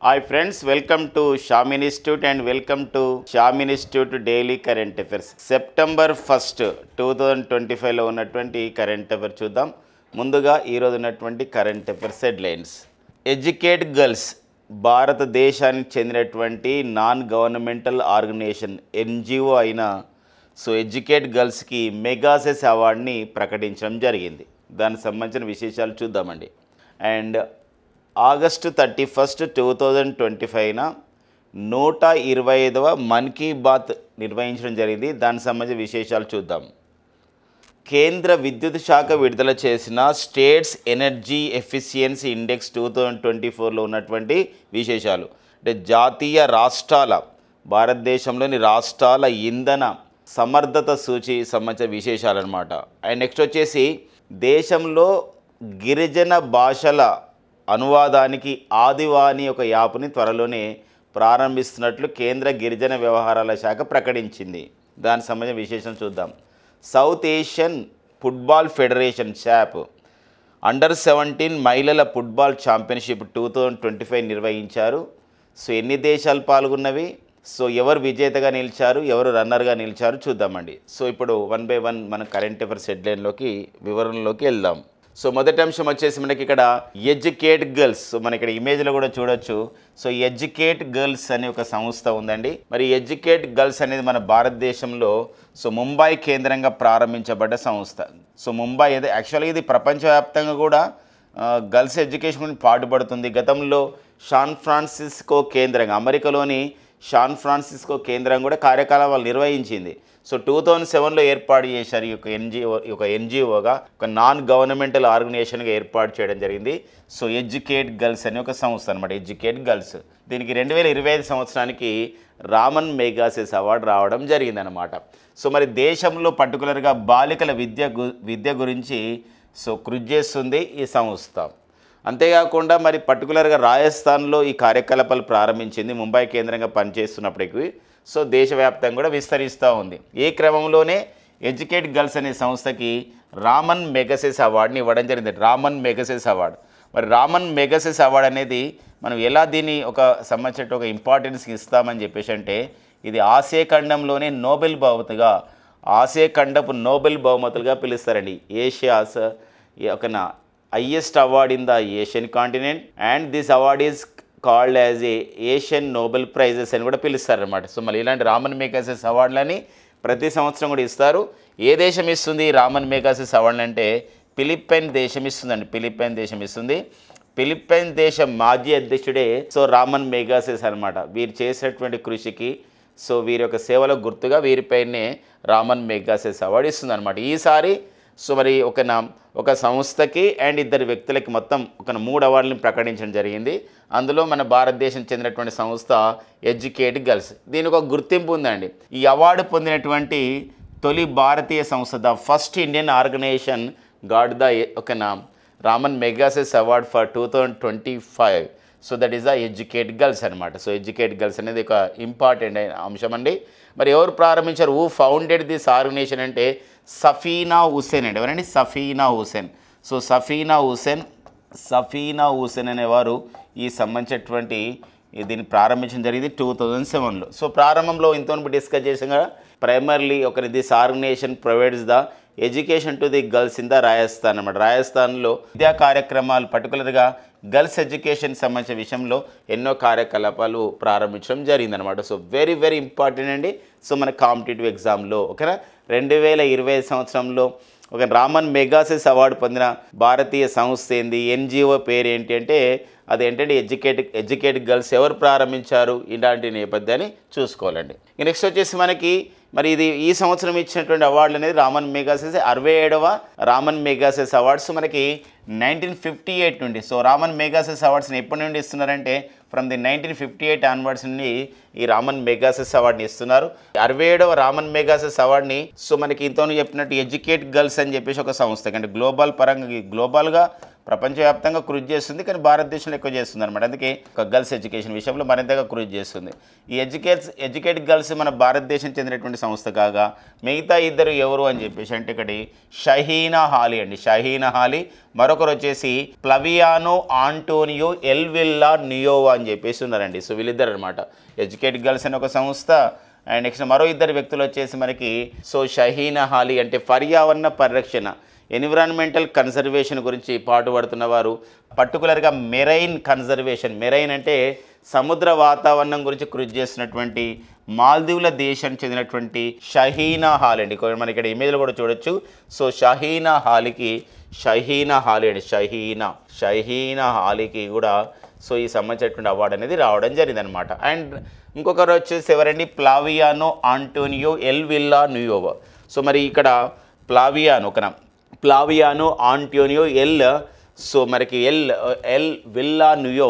Hi friends, welcome to Sham Institute and welcome to Sham Institute Daily Current Affairs. September 1st, 2025లో ఉన్నటువంటి current affair చూద్దాం. ముందుగా ఈరోజు ఉన్నటువంటి current affairs headlines. Educate girls భారతదేశానికి చెందినటువంటి non governmental organisation NGO అయిన educate గర్ల్స్కి Magsaysay అవార్డుని ప్రకటించడం జరిగింది. దానికి సంబంధించిన విశేషాలు చూద్దామండి. అండ్ ఆగస్టు 31, 2025న 125వ మన్ కీ బాత్ నిర్వహించడం జరిగింది. దానికి సంబంధించిన విశేషాలు చూద్దాం. కేంద్ర విద్యుత్ శాఖ విడుదల చేసిన స్టేట్స్ ఎనర్జీ ఎఫిషియన్సీ ఇండెక్స్ 2024లో ఉన్నటువంటి విశేషాలు అంటే జాతీయ రాష్ట్రాల భారతదేశంలోని రాష్ట్రాల ఇంధన సమర్థత సూచి సంబంధించిన విశేషాలు అనమాట. అండ్ నెక్స్ట్ వచ్చేసి దేశంలో గిరిజన భాషల అనువాదానికి ఆదివాని ఒక యాప్ని త్వరలోనే ప్రారంభిస్తున్నట్లు కేంద్ర గిరిజన వ్యవహారాల శాఖ ప్రకటించింది. దానికి సంబంధించిన విశేషం చూద్దాం. South Asian football federation SAFF అండర్-17 మహిళల ఫుట్బాల్ ఛాంపియన్షిప్ 2025 నిర్వహించారు. ఎన్ని దేశాలు పాల్గొన్నవి, ఎవరు విజేతగా నిలిచారు, ఎవరు రన్నర్గా నిలిచారు చూద్దామండి. ఇప్పుడు 1 by 1 మన కరెంట్ అఫైర్స్ హెడ్లైన్లోకి వివరణలోకి వెళ్దాం. మొదటి అంశం వచ్చేసి మనకి ఇక్కడ ఎడ్యుకేట్ గర్ల్స్. మన ఇక్కడ ఇమేజ్లో కూడా చూడొచ్చు. ఎడ్యుకేట్ గర్ల్స్ అనే ఒక సంస్థ ఉందండి. మరి ఎడ్యుకేట్ గర్ల్స్ అనేది మన భారతదేశంలో ముంబై కేంద్రంగా ప్రారంభించబడ్డ సంస్థ. ముంబై అయితే యాక్చువల్గా ఇది ప్రపంచవ్యాప్తంగా కూడా గర్ల్స్ ఎడ్యుకేషన్ గురించి పాటుపడుతుంది. గతంలో శాన్ ఫ్రాన్సిస్కో కేంద్రంగా అమెరికాలోని శాన్ ఫ్రాన్సిస్కో కేంద్రం కూడా కార్యకలాపాలు నిర్వహించింది. 2007లో ఏర్పాటు చేశారు. ఈ యొక్క ఎన్జిఓగా ఒక నాన్ గవర్నమెంటల్ ఆర్గనైజేషన్గా ఏర్పాటు చేయడం జరిగింది. ఎడ్యుకేట్ గర్ల్స్ అనే ఒక సంస్థ అనమాట. ఎడ్యుకేట్ గర్ల్స్ దీనికి 2025 సంవత్సరానికి రామన్ మెగాసెస్ అవార్డు రావడం జరిగిందనమాట. మరి దేశంలో పర్టికులర్గా బాలికల విద్య గురించి కృషి చేస్తుంది ఈ సంస్థ. అంతేకాకుండా మరి పర్టికులర్గా రాజస్థాన్లో ఈ కార్యకలాపాలు ప్రారంభించింది. ముంబై కేంద్రంగా పనిచేస్తున్నప్పటికీ దేశవ్యాప్తంగా కూడా విస్తరిస్తూ ఉంది. ఈ క్రమంలోనే ఎడ్యుకేట్ గర్ల్స్ అనే సంస్థకి రామన్ మెగాసెస్ అవార్డుని ఇవ్వడం జరిగింది. Raman Magsaysay award. మరి రామన్ మెగాసెస్ అవార్డు అనేది మనం ఎలా దీన్ని ఒక సంబంధించిన ఒక ఇంపార్టెన్స్ ఇస్తామని చెప్పేసి అంటే ఇది ఆసియా ఖండంలోనే నోబెల్ బహుమతిగా ఆసియా ఖండపు నోబెల్ బహుమతులుగా పిలుస్తారండి. ఏషియాస్ ఒక highest award in the Asian continent and this award is called as a Asian Nobel prices అని కూడా పిలుస్తారనమాట. మళ్ళీ ఇలాంటి రామన్ మెగాసెస్ అవార్డులని ప్రతి సంవత్సరం కూడా ఇస్తారు. ఏ దేశం ఇస్తుంది రామన్ మెగాసెస్ అవార్డులు అంటే ఫిలిప్పైన్ దేశం ఇస్తుందండి. ఫిలిప్పైన్ దేశం ఇస్తుంది. ఫిలిప్పైన్ దేశం మాజీ అధ్యక్షుడే రామన్ మెగాసెస్ అనమాట. వీరు చేసేటువంటి కృషికి వీరి యొక్క సేవలకు గుర్తుగా వీరిపైనే రామన్ మెగాసెస్ అవార్డు ఇస్తుంది అనమాట. ఈసారి మరి ఒక సంస్థకి అండ్ 2 వ్యక్తులకి మొత్తం ఒక 3 అవార్డులను ప్రకటించడం జరిగింది. అందులో మన భారతదేశం చెందినటువంటి సంస్థ ఎడ్యుకేట్ గర్ల్స్. దీనికి ఒక గుర్తింపు ఉందండి. ఈ అవార్డు పొందినటువంటి తొలి భారతీయ సంస్థ the first Indian organisation got the Ramon Magsaysay award for 2025. That is the Educate Girls అనమాట. ఎడ్యుకేట్ గర్ల్స్ అనేది ఒక ఇంపార్టెంట్ అంశం అండి. మరి ఎవరు ప్రారంభించారు, హూ ఫౌండెడ్ దిస్ ఆర్గనైజేషన్ అంటే సఫీనా హుసేన్ అండి. ఎవరండి? సఫీనా హుసేన్. సఫీనా హుసేన్ అనేవారు ఈ సంబంధించినటువంటి దీన్ని ప్రారంభించడం జరిగింది 2007లో. ప్రారంభంలో ఇంతో డిస్కస్ చేసాం కదా, primarily this organization provides the education to the girls in the Rajasthan అనమాట. రాజస్థాన్లో విద్యా కార్యక్రమాలు పర్టికులర్గా గర్ల్స్ ఎడ్యుకేషన్ సంబంధించిన విషయంలో ఎన్నో కార్యకలాపాలు ప్రారంభించడం జరిగిందనమాట. వెరీ వెరీ ఇంపార్టెంట్ అండి. మన కాంపిటేటివ్ ఎగ్జామ్లో ఓకేనా 2025 సంవత్సరంలో ఒక రామన్ మెగాసెస్ అవార్డు పొందిన భారతీయ సంస్థ ఏంది, ఎన్జిఓ పేరు ఏంటి అంటే అదేంటంటే ఎడ్యుకేట్ గర్ల్స్ ఎవరు ప్రారంభించారు ఇలాంటి నేపథ్యాన్ని చూసుకోవాలండి. నెక్స్ట్ వచ్చేసి మనకి మరి ఇది ఈ సంవత్సరం ఇచ్చినటువంటి అవార్డులు అనేది Raman Magsaysay 67వ Raman Magsaysay awards మనకి 1958 నుండి. రామన్ మెగాసెస్ అవార్డ్స్ని ఎప్పటి నుండి ఇస్తున్నారంటే ఫ్రమ్ ది 1958 ఆన్వర్డ్స్ నుండి ఈ రామన్ మెగాసెస్ అవార్డుని ఇస్తున్నారు. 67వ రామన్ మెగాసెస్ అవార్డుని మనకి ఇంతోనే చెప్పినట్టు ఎడ్యుకేట్ గర్ల్స్ అని చెప్పేసి ఒక సంస్థ అంటే గ్లోబల్గా ప్రపంచవ్యాప్తంగా కృషి చేస్తుంది, కానీ భారతదేశంలో ఎక్కువ చేస్తుంది అనమాట. అందుకే ఒక గర్ల్స్ ఎడ్యుకేషన్ విషయంలో మరింతగా కృషి చేస్తుంది. ఈ ఎడ్యుకేట్ గర్ల్స్ మన భారతదేశం చెందినటువంటి సంస్థ కాగా మిగతా ఇద్దరు ఎవరు అని చెప్పేసి అంటే ఇక్కడ షహీనా హాలీ అండి. షహీనా హాలీ, మరొకరు వచ్చేసి ఫ్లవియానో ఆంటోనియో ఎల్విల్లా నియోవా అని చెప్పేసి ఉన్నారండి. సో వీళ్ళిద్దరు అనమాట. ఎడ్యుకేట్ గర్ల్స్ అనే ఒక సంస్థ, అండ్ నెక్స్ట్ మరో ఇద్దరు వ్యక్తులు వచ్చేసి మనకి సో షహీనా హాలీ అంటే పర్యావరణ పరిరక్షణ, ఎన్విరాన్మెంటల్ కన్జర్వేషన్ గురించి పాటుపడుతున్న వారు. పర్టికులర్గా మెరైన్ కన్జర్వేషన్, మెరైన్ అంటే సముద్ర వాతావరణం గురించి కృషి చేస్తున్నటువంటి మాల్దీవుల దేశానికి చెందినటువంటి షహీనా హాలీ అండి. మనకి ఇక్కడ ఇమేజ్లో కూడా చూడొచ్చు. సో షహీనా హాలీకి అండి, షహీనా హాలీకి కూడా సో ఈ సంబంధించినటువంటి అవార్డు అనేది రావడం జరిగిందనమాట. అండ్ ఇంకొకరు వచ్చేసి ఎవరండి, ఫ్లావియానో ఆంటోనియో ఎల్విల్లా నియోవా. సో మరి ఇక్కడ ఫ్లావియానో ఆంటోనియో సో మనకి ఎల్ విల్లా నియో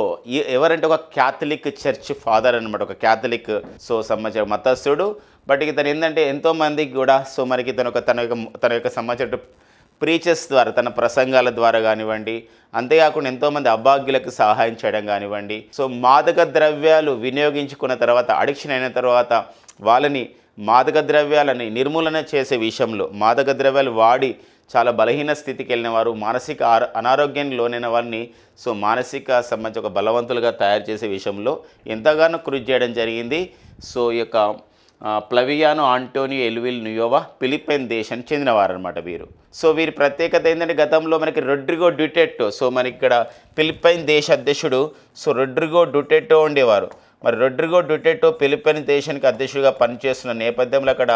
ఎవరంటే ఒక క్యాథలిక్ చర్చ్ ఫాదర్ అనమాట, ఒక క్యాథలిక్ సో సంబంధించిన మతస్థుడు. బట్ ఇతను ఏంటంటే ఎంతోమందికి కూడా సో మనకి తన యొక్క సంబంధించిన ప్రీచెస్ ద్వారా, తన ప్రసంగాల ద్వారా కానివ్వండి, అంతేకాకుండా ఎంతోమంది అభాగ్యులకు సహాయం చేయడం కానివ్వండి, సో మాదక ద్రవ్యాలు వినియోగించుకున్న తర్వాత, అడిక్షన్ అయిన తర్వాత వాళ్ళని మాదక ద్రవ్యాలని నిర్మూలన చేసే విషయంలో, మాదక ద్రవ్యాలు వాడి చాలా బలహీన స్థితికి వెళ్ళిన వారు, మానసిక అనారోగ్యానికి లోనైన వారిని సో మానసిక సంబంధించి ఒక బలవంతులుగా తయారు చేసే విషయంలో ఎంతగానో కృషి చేయడం జరిగింది. సో ఈ యొక్క ఫ్లవియానో ఆంటోనియో ఎల్విల్ నియోవా ఫిలిప్పైన్ దేశానికి చెందినవారు అనమాట వీరు. సో వీరి ప్రత్యేకత ఏంటంటే గతంలో మనకి రొడ్రిగో డ్యూటెర్టో, సో మనకి ఇక్కడ ఫిలిప్పైన్ దేశ అధ్యక్షుడు సో రొడ్రిగో డ్యూటెర్టో ఉండేవారు. మరి రొడ్రిగో డ్యూటెర్టో ఫిలిప్పైన్ దేశానికి అధ్యక్షుడిగా పనిచేస్తున్న నేపథ్యంలో అక్కడ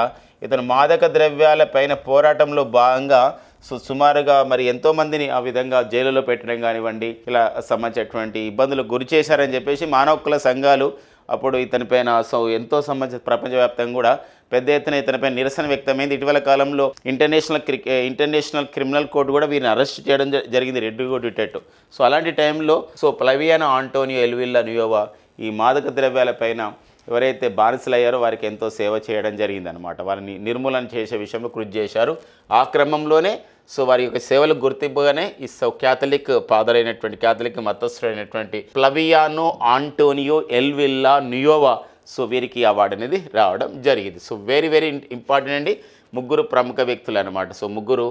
ఇతను మాదక ద్రవ్యాల పైన పోరాటంలో భాగంగా సో సుమారుగా మరి ఎంతోమందిని ఆ విధంగా జైలులో పెట్టడం కానివ్వండి, ఇలా సంబంధించినటువంటి ఇబ్బందులకు గురి చేశారని చెప్పేసి మానవ హక్కుల సంఘాలు అప్పుడు ఇతనిపైన సో ఎంతో సంబంధించిన ప్రపంచవ్యాప్తంగా కూడా పెద్ద ఎత్తున ఇతనిపైన నిరసన వ్యక్తమైంది. ఇటీవల కాలంలో ఇంటర్నేషనల్ క్రిమినల్ కోర్టు కూడా వీరిని అరెస్ట్ చేయడం జరిగింది, రొడ్రిగో డ్యూటెర్టో. సో అలాంటి టైంలో సో ఫ్లవియానో ఆంటోనియో ఎల్విల్లా నియోవా ఈ మాదక ద్రవ్యాల పైన ఎవరైతే బానిసలయ్యారో వారికి ఎంతో సేవ చేయడం జరిగిందనమాట. వారిని నిర్మూలన చేసే విషయంలో కృషి చేశారు. ఆ క్రమంలోనే సో వారి యొక్క సేవలకు గుర్తింపుగానే ఈ క్యాథలిక్ ఫాదర్ అయినటువంటి, క్యాథలిక్ మతస్థుడైనటువంటి ఫ్లవియానో ఆంటోనియో ఎల్విల్లా నియోవా సో వీరికి అవార్డు అనేది రావడం జరిగింది. సో వెరీ వెరీ ఇంపార్టెంట్ అండి. ముగ్గురు ప్రముఖ వ్యక్తులు అనమాట. సో ముగ్గురు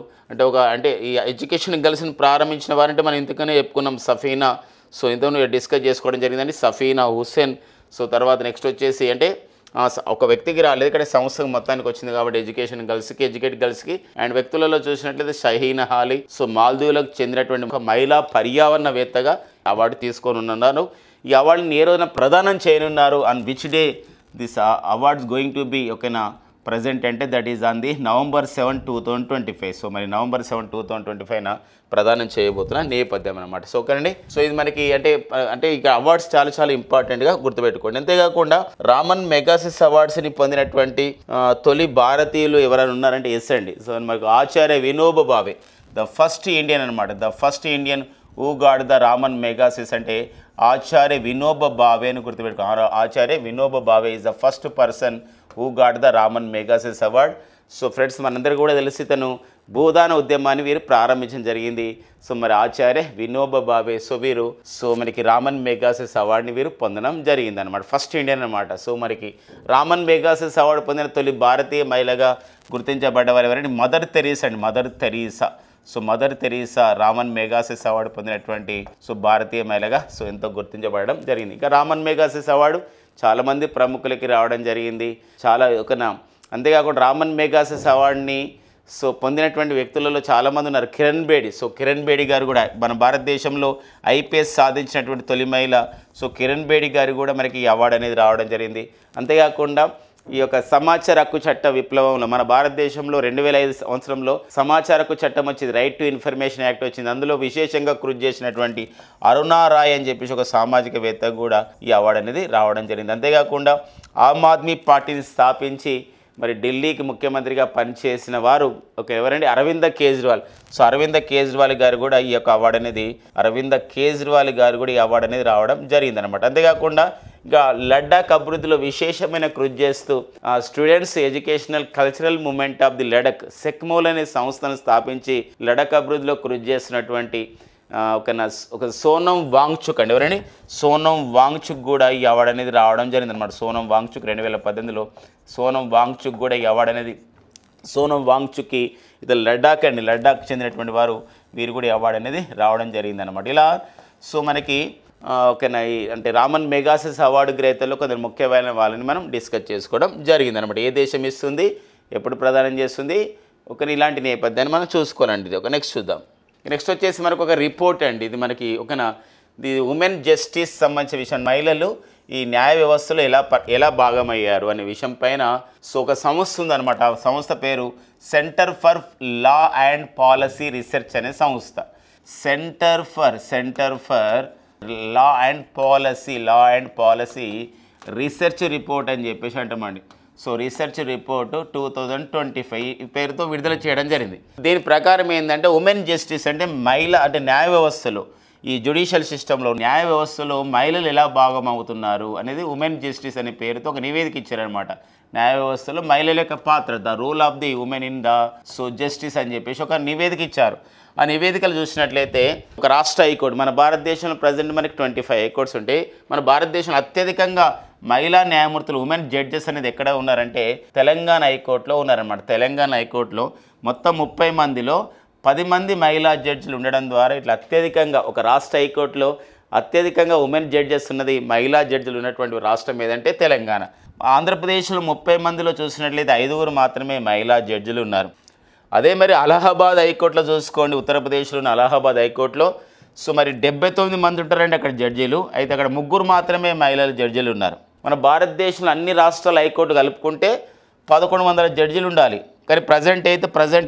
అంటే ఈ ఎడ్యుకేషన్ గర్ల్స్ని ప్రారంభించిన వారంటే మనం ఇంతకనే చెప్పుకున్నాం, సఫీనా. సో ఇంతకు డిస్కస్ చేసుకోవడం జరిగిందండి, సఫీనా హుస్సేన్. సో తర్వాత నెక్స్ట్ వచ్చేసి అంటే ఒక వ్యక్తికి రాలేదు, ఇక్కడ సంస్థకు మొత్తానికి వచ్చింది కాబట్టి ఎడ్యుకేట్ గర్ల్స్కి. అండ్ వ్యక్తులలో చూసినట్లయితే షహీనా హాలీ సో మాల్దీవులకు చెందినటువంటి ఒక మహిళా పర్యావరణవేత్తగా అవార్డు తీసుకొని ఉన్నారు. ఈ అవార్డుని ఏ రోజున ప్రదానం చేయనున్నారు, and which day this awards going to be ఓకేనా ప్రజెంట్ అంటే that is on the November 7, 2025. So మరి November 7, 2025 ప్రదానం చేయబోతున్న నేపథ్యం అనమాట. సో ఓకేనండి. సో ఇది మనకి అంటే ఇక అవార్డ్స్ చాలా చాలా ఇంపార్టెంట్గా గుర్తుపెట్టుకోండి. అంతేకాకుండా రామన్ మెగాసిస్ అవార్డ్స్ని పొందినటువంటి తొలి భారతీయులు ఎవరైనా ఉన్నారంటే ఎస్ అండి. సో మనకు Acharya Vinoba Bhave the first Indian అనమాట. The first Indian who got the Ramon Magsaysay అంటే ఆచార్య వినోబా భావే అని గుర్తుపెట్టుకోండి. Acharya Vinoba Bhave is the first person who got the Ramon Magsaysay award. So friends మనందరికీ కూడా తెలిసి తను భూదాన ఉద్యమాన్ని వీరు ప్రారంభించడం జరిగింది. సో మరి ఆచార్య వినోబా భావే సో వీరు సో మనకి రామన్ మెగాసిస్ అవార్డుని వీరు పొందడం జరిగింది అనమాట. ఫస్ట్ ఇండియన్ అనమాట. సో మనకి రామన్ మెగాసిస్ అవార్డు పొందిన తొలి భారతీయ మహిళగా గుర్తించబడ్డవారు ఎవరంటే మదర్ తెరీసా అండి. Mother Teresa Ramon Magsaysay award పొందినటువంటి సో భారతీయ మహిళగా సో ఎంతో గుర్తించబడడం జరిగింది. ఇంకా రామన్ మెగాసిస్ అవార్డు చాలామంది ప్రముఖులకి రావడం జరిగింది, చాలా అంతేకాకుండా రామన్ మెగాసిస్ అవార్డుని సో పొందినటువంటి వ్యక్తులలో చాలామంది ఉన్నారు. కిరణ్ బేడి గారు కూడా మన భారతదేశంలో ఐపీఎస్ సాధించినటువంటి తొలి మహిళ. సో కిరణ్ బేడి గారు కూడా మనకి ఈ అవార్డు అనేది రావడం జరిగింది. అంతేకాకుండా ఈ యొక్క సమాచార హక్కు చట్ట విప్లవంలో మన భారతదేశంలో 2005 సంవత్సరంలో సమాచార హక్కు చట్టం వచ్చింది, రైట్ టు ఇన్ఫర్మేషన్ యాక్ట్ వచ్చింది. అందులో విశేషంగా కృషి చేసినటువంటి అరుణా రాయ్ అని చెప్పేసి ఒక సామాజికవేత్త కూడా ఈ అవార్డు అనేది రావడం జరిగింది. అంతేకాకుండా ఆమ్ ఆద్మీ పార్టీని స్థాపించి మరి ఢిల్లీకి ముఖ్యమంత్రిగా పనిచేసిన వారు ఎవరండి, అరవింద కేజ్రీవాల్. సో అరవింద కేజ్రీవాల్ గారు కూడా ఈ యొక్క అవార్డు అనేది ఈ అవార్డు అనేది రావడం జరిగిందనమాట. అంతేకాకుండా ఇంకా లడాక్ అభివృద్ధిలో విశేషమైన కృషి చేస్తూ students educational cultural movement of the Ladakh SECMOL అనే సంస్థను స్థాపించి లడాక్ అభివృద్ధిలో కృషి చేస్తున్నటువంటి ఒక సోనం వాంగ్చుక్ అండి, ఎవరండి సోనం వాంగ్చుక్ కూడా ఈ అవార్డు అనేది రావడం జరిగింది అనమాట. సోనం వాంగ్చుక్ 2018లో సోనం వాంగ్చుక్ కూడా ఈ అవార్డు అనేది, సోనం వాంగ్చుక్కి ఇతను లడ్డాక్ అండి, లడ్డాక్ చెందినటువంటి వారు, వీరు కూడా ఈ అవార్డు అనేది రావడం జరిగిందనమాట. ఇలా సో మనకి ఓకేనా అంటే రామన్ మెగాసెస్ అవార్డు గ్రహీతల్లో కొందరు ముఖ్యమైన వాళ్ళని మనం డిస్కస్ చేసుకోవడం జరిగిందనమాట. ఏ దేశం ఇస్తుంది, ఎప్పుడు ప్రదానం చేస్తుంది, ఒక ఇలాంటి నేపథ్యాన్ని మనం చూసుకోవాలండి. ఇది ఒక నెక్స్ట్ చూద్దాం. నెక్స్ట్ వచ్చేసి మనకు ఒక రిపోర్ట్ అండి, ఇది మనకి ఇది ఉమెన్ జస్టిస్ సంబంధించిన విషయం, మహిళలు ఈ న్యాయ వ్యవస్థలో ఎలా భాగమయ్యారు అనే విషయం పైన సో ఒక సంస్థ ఉందన్నమాట. ఆ సంస్థ పేరు centre for law and policy research అనే సంస్థ. Centre for law and policy research report అని చెప్పేసి అంటామండి. సో రీసెర్చ్ రిపోర్ట్ 2025 పేరుతో విడుదల చేయడం జరిగింది. దీని ప్రకారం ఏంటంటే ఉమెన్ జస్టిస్ అంటే మహిళ అంటే న్యాయ వ్యవస్థలో, ఈ జ్యుడిషియల్ సిస్టంలో న్యాయ వ్యవస్థలో మహిళలు ఎలా భాగమవుతున్నారు అనేది ఉమెన్ జస్టిస్ అనే పేరుతో ఒక నివేదిక ఇచ్చారనమాట. న్యాయ వ్యవస్థలో మహిళల యొక్క పాత్ర, the role of the women in the justice అని చెప్పేసి ఒక నివేదిక ఇచ్చారు. ఆ నివేదికలు చూసినట్లయితే ఒక రాష్ట్ర హైకోర్టు, మన భారతదేశంలో ప్రజెంట్ మనకి 25 హైకోర్ట్స్ ఉంటాయి. మన భారతదేశంలో అత్యధికంగా మహిళా న్యాయమూర్తులు ఉమెన్ జడ్జెస్ అనేది ఎక్కడ ఉన్నారంటే తెలంగాణ హైకోర్టులో ఉన్నారన్నమాట. తెలంగాణ హైకోర్టులో మొత్తం 30 మందిలో 10 మంది మహిళా జడ్జిలు ఉండడం ద్వారా ఇట్లా అత్యధికంగా ఒక రాష్ట్ర హైకోర్టులో అత్యధికంగా ఉమెన్ జడ్జెస్ ఉన్నది, మహిళా జడ్జిలు ఉన్నటువంటి రాష్ట్రం ఏదంటే తెలంగాణ. ఆంధ్రప్రదేశ్లో 30 మందిలో చూసినట్లయితే 5 మాత్రమే మహిళా జడ్జిలు ఉన్నారు. అదే మరి అలహాబాద్ హైకోర్టులో చూసుకోండి, ఉత్తరప్రదేశ్లోని అలహాబాద్ హైకోర్టులో సో మరి 79 మంది ఉంటారండి అక్కడ జడ్జీలు, అయితే అక్కడ 3 మాత్రమే మహిళల జడ్జీలు ఉన్నారు. మన భారతదేశంలో అన్ని రాష్ట్రాల హైకోర్టు కలుపుకుంటే 1100 జడ్జీలు ఉండాలి. కానీ ప్రజెంట్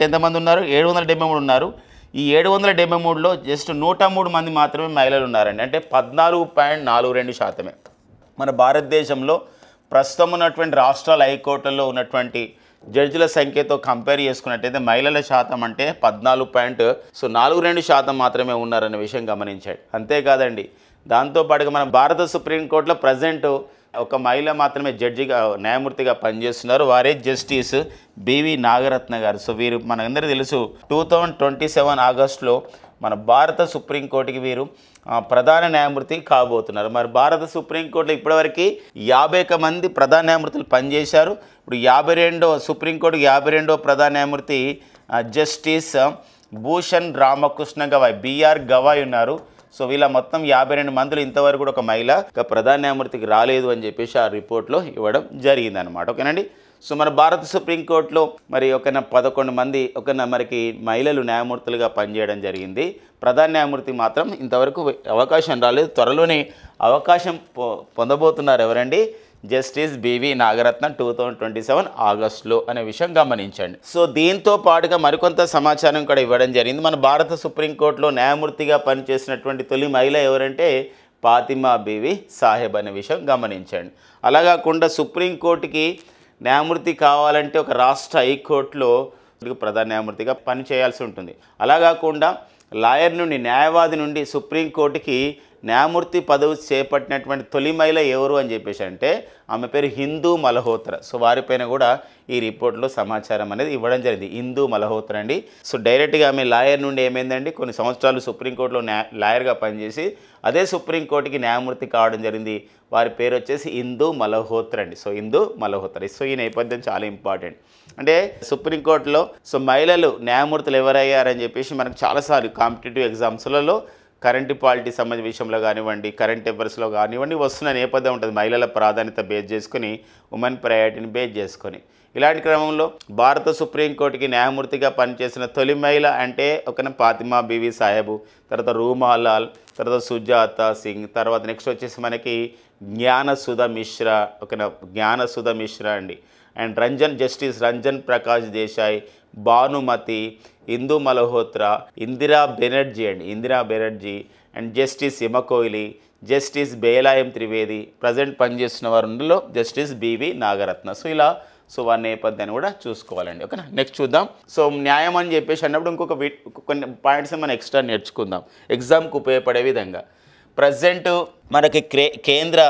ఎంతమంది ఉన్నారు, 773 ఉన్నారు. ఈ 773లో జస్ట్ 103 మంది మాత్రమే మహిళలు ఉన్నారండి, అంటే 14.42%. మన భారతదేశంలో ప్రస్తుతం ఉన్నటువంటి రాష్ట్రాల హైకోర్టుల్లో ఉన్నటువంటి జడ్జిల సంఖ్యతో కంపేర్ చేసుకున్నట్టయితే మహిళల శాతం అంటే 14.42% మాత్రమే ఉన్నారనే విషయం గమనించాడు. అంతేకాదండి, దాంతోపాటుగా మన భారత సుప్రీంకోర్టులో ప్రజెంట్ ఒక మహిళ మాత్రమే జడ్జిగా న్యాయమూర్తిగా పనిచేస్తున్నారు, వారే జస్టిస్ బివి నాగరత్న గారు. సో వీరు మనందరికీ తెలుసు 2027 ఆగస్టులో మన భారత సుప్రీంకోర్టుకి వీరు ప్రధాన న్యాయమూర్తి కాబోతున్నారు. మరి భారత సుప్రీంకోర్టులో ఇప్పటివరకు 51 మంది ప్రధాన న్యాయమూర్తులు పనిచేశారు. ఇప్పుడు 52వ సుప్రీంకోర్టుకి 52వ ప్రధాన న్యాయమూర్తి జస్టిస్ భూషణ్ రామకృష్ణ గవాయ్ బిఆర్ గవాయ్ ఉన్నారు. సో వీళ్ళ మొత్తం 52 మందిలో ఇంతవరకు కూడా ఒక మహిళ ప్రధాన న్యాయమూర్తికి రాలేదు అని చెప్పేసి ఆ రిపోర్ట్లో ఇవ్వడం జరిగిందనమాట. ఓకేనండి. సో మన భారత సుప్రీంకోర్టులో మరి 11 మంది మనకి మహిళలు న్యాయమూర్తులుగా పనిచేయడం జరిగింది. ప్రధాన న్యాయమూర్తి మాత్రం ఇంతవరకు అవకాశం రాలేదు. త్వరలోనే అవకాశం పొందబోతున్నారు ఎవరండి, జస్టిస్ బివి నాగరత్న 2027 ఆగస్టులో అనే విషయం గమనించండి. సో దీంతో పాటుగా మరికొంత సమాచారం కూడా ఇవ్వడం జరిగింది. మన భారత సుప్రీంకోర్టులో న్యాయమూర్తిగా పనిచేసినటువంటి తొలి మహిళ ఎవరంటే ఫాతిమా బీవి సాహెబ్ అనే విషయం గమనించండి. అలా కాకుండా సుప్రీంకోర్టుకి న్యాయమూర్తి కావాలంటే ఒక రాష్ట్ర హైకోర్టులో ప్రధాన న్యాయమూర్తిగా పనిచేయాల్సి ఉంటుంది. అలా కాకుండా లాయర్ నుండి, న్యాయవాది నుండి సుప్రీంకోర్టుకి న్యాయమూర్తి పదవి చేపట్టినటువంటి తొలి మహిళ ఎవరు అని చెప్పేసి అంటే ఆమె పేరు హిందూ మల్హోత్రా. సో వారిపైన కూడా ఈ రిపోర్ట్లో సమాచారం అనేది ఇవ్వడం జరిగింది. హిందూ మల్హోత్రా అండి. సో డైరెక్ట్గా ఆమె లాయర్ నుండి ఏమైందండి, కొన్ని సంవత్సరాలు సుప్రీంకోర్టులో లాయర్గా పనిచేసి అదే సుప్రీంకోర్టుకి న్యాయమూర్తి కావడం జరిగింది. వారి పేరు వచ్చేసి హిందూ మల్హోత్రా అండి. సో హిందూ మల్హోత్రా. సో ఈ నేపథ్యం చాలా ఇంపార్టెంట్. అంటే సుప్రీంకోర్టులో సో మహిళలు న్యాయమూర్తులు ఎవరయ్యారని చెప్పేసి మనకు చాలాసార్లు కాంపిటేటివ్ ఎగ్జామ్స్లలో కరెంట్ పాలిటీ సంబంధించిన విషయంలో కానివ్వండి, కరెంట్ అఫైర్స్లో కానివ్వండి వస్తున్న నేపథ్యం ఉంటుంది. మహిళల ప్రాధాన్యత బేస్ చేసుకొని, ఉమెన్ ప్రయారిటీని బేస్ చేసుకొని. ఇలాంటి క్రమంలో భారత సుప్రీంకోర్టుకి న్యాయమూర్తిగా పనిచేసిన తొలి మహిళ అంటే ఫాతిమా బీవి సాహెబ్, తర్వాత రూమాలాల్, తర్వాత సుజాత సింగ్, తర్వాత నెక్స్ట్ వచ్చేసి మనకి జ్ఞానసుధ మిశ్రా అండి. And justice Ranjan Prakash Desai, Bhanumathi, Indu Malhotra, Indira Banerjee and justice Hima Kohli, justice Bela M Trivedi, present పనిచేస్తున్న వారిలో జస్టిస్ బివి నాగరత్న. సో ఇలా వారి నేపథ్యాన్ని కూడా చూసుకోవాలండి. ఓకేనా. నెక్స్ట్ చూద్దాం. సో న్యాయం అని చెప్పేసి అన్నప్పుడు కొన్ని పాయింట్స్ మనం ఎక్స్ట్రా నేర్చుకుందాం ఎగ్జామ్కి ఉపయోగపడే విధంగా. ప్రజెంట్ మనకి కేంద్ర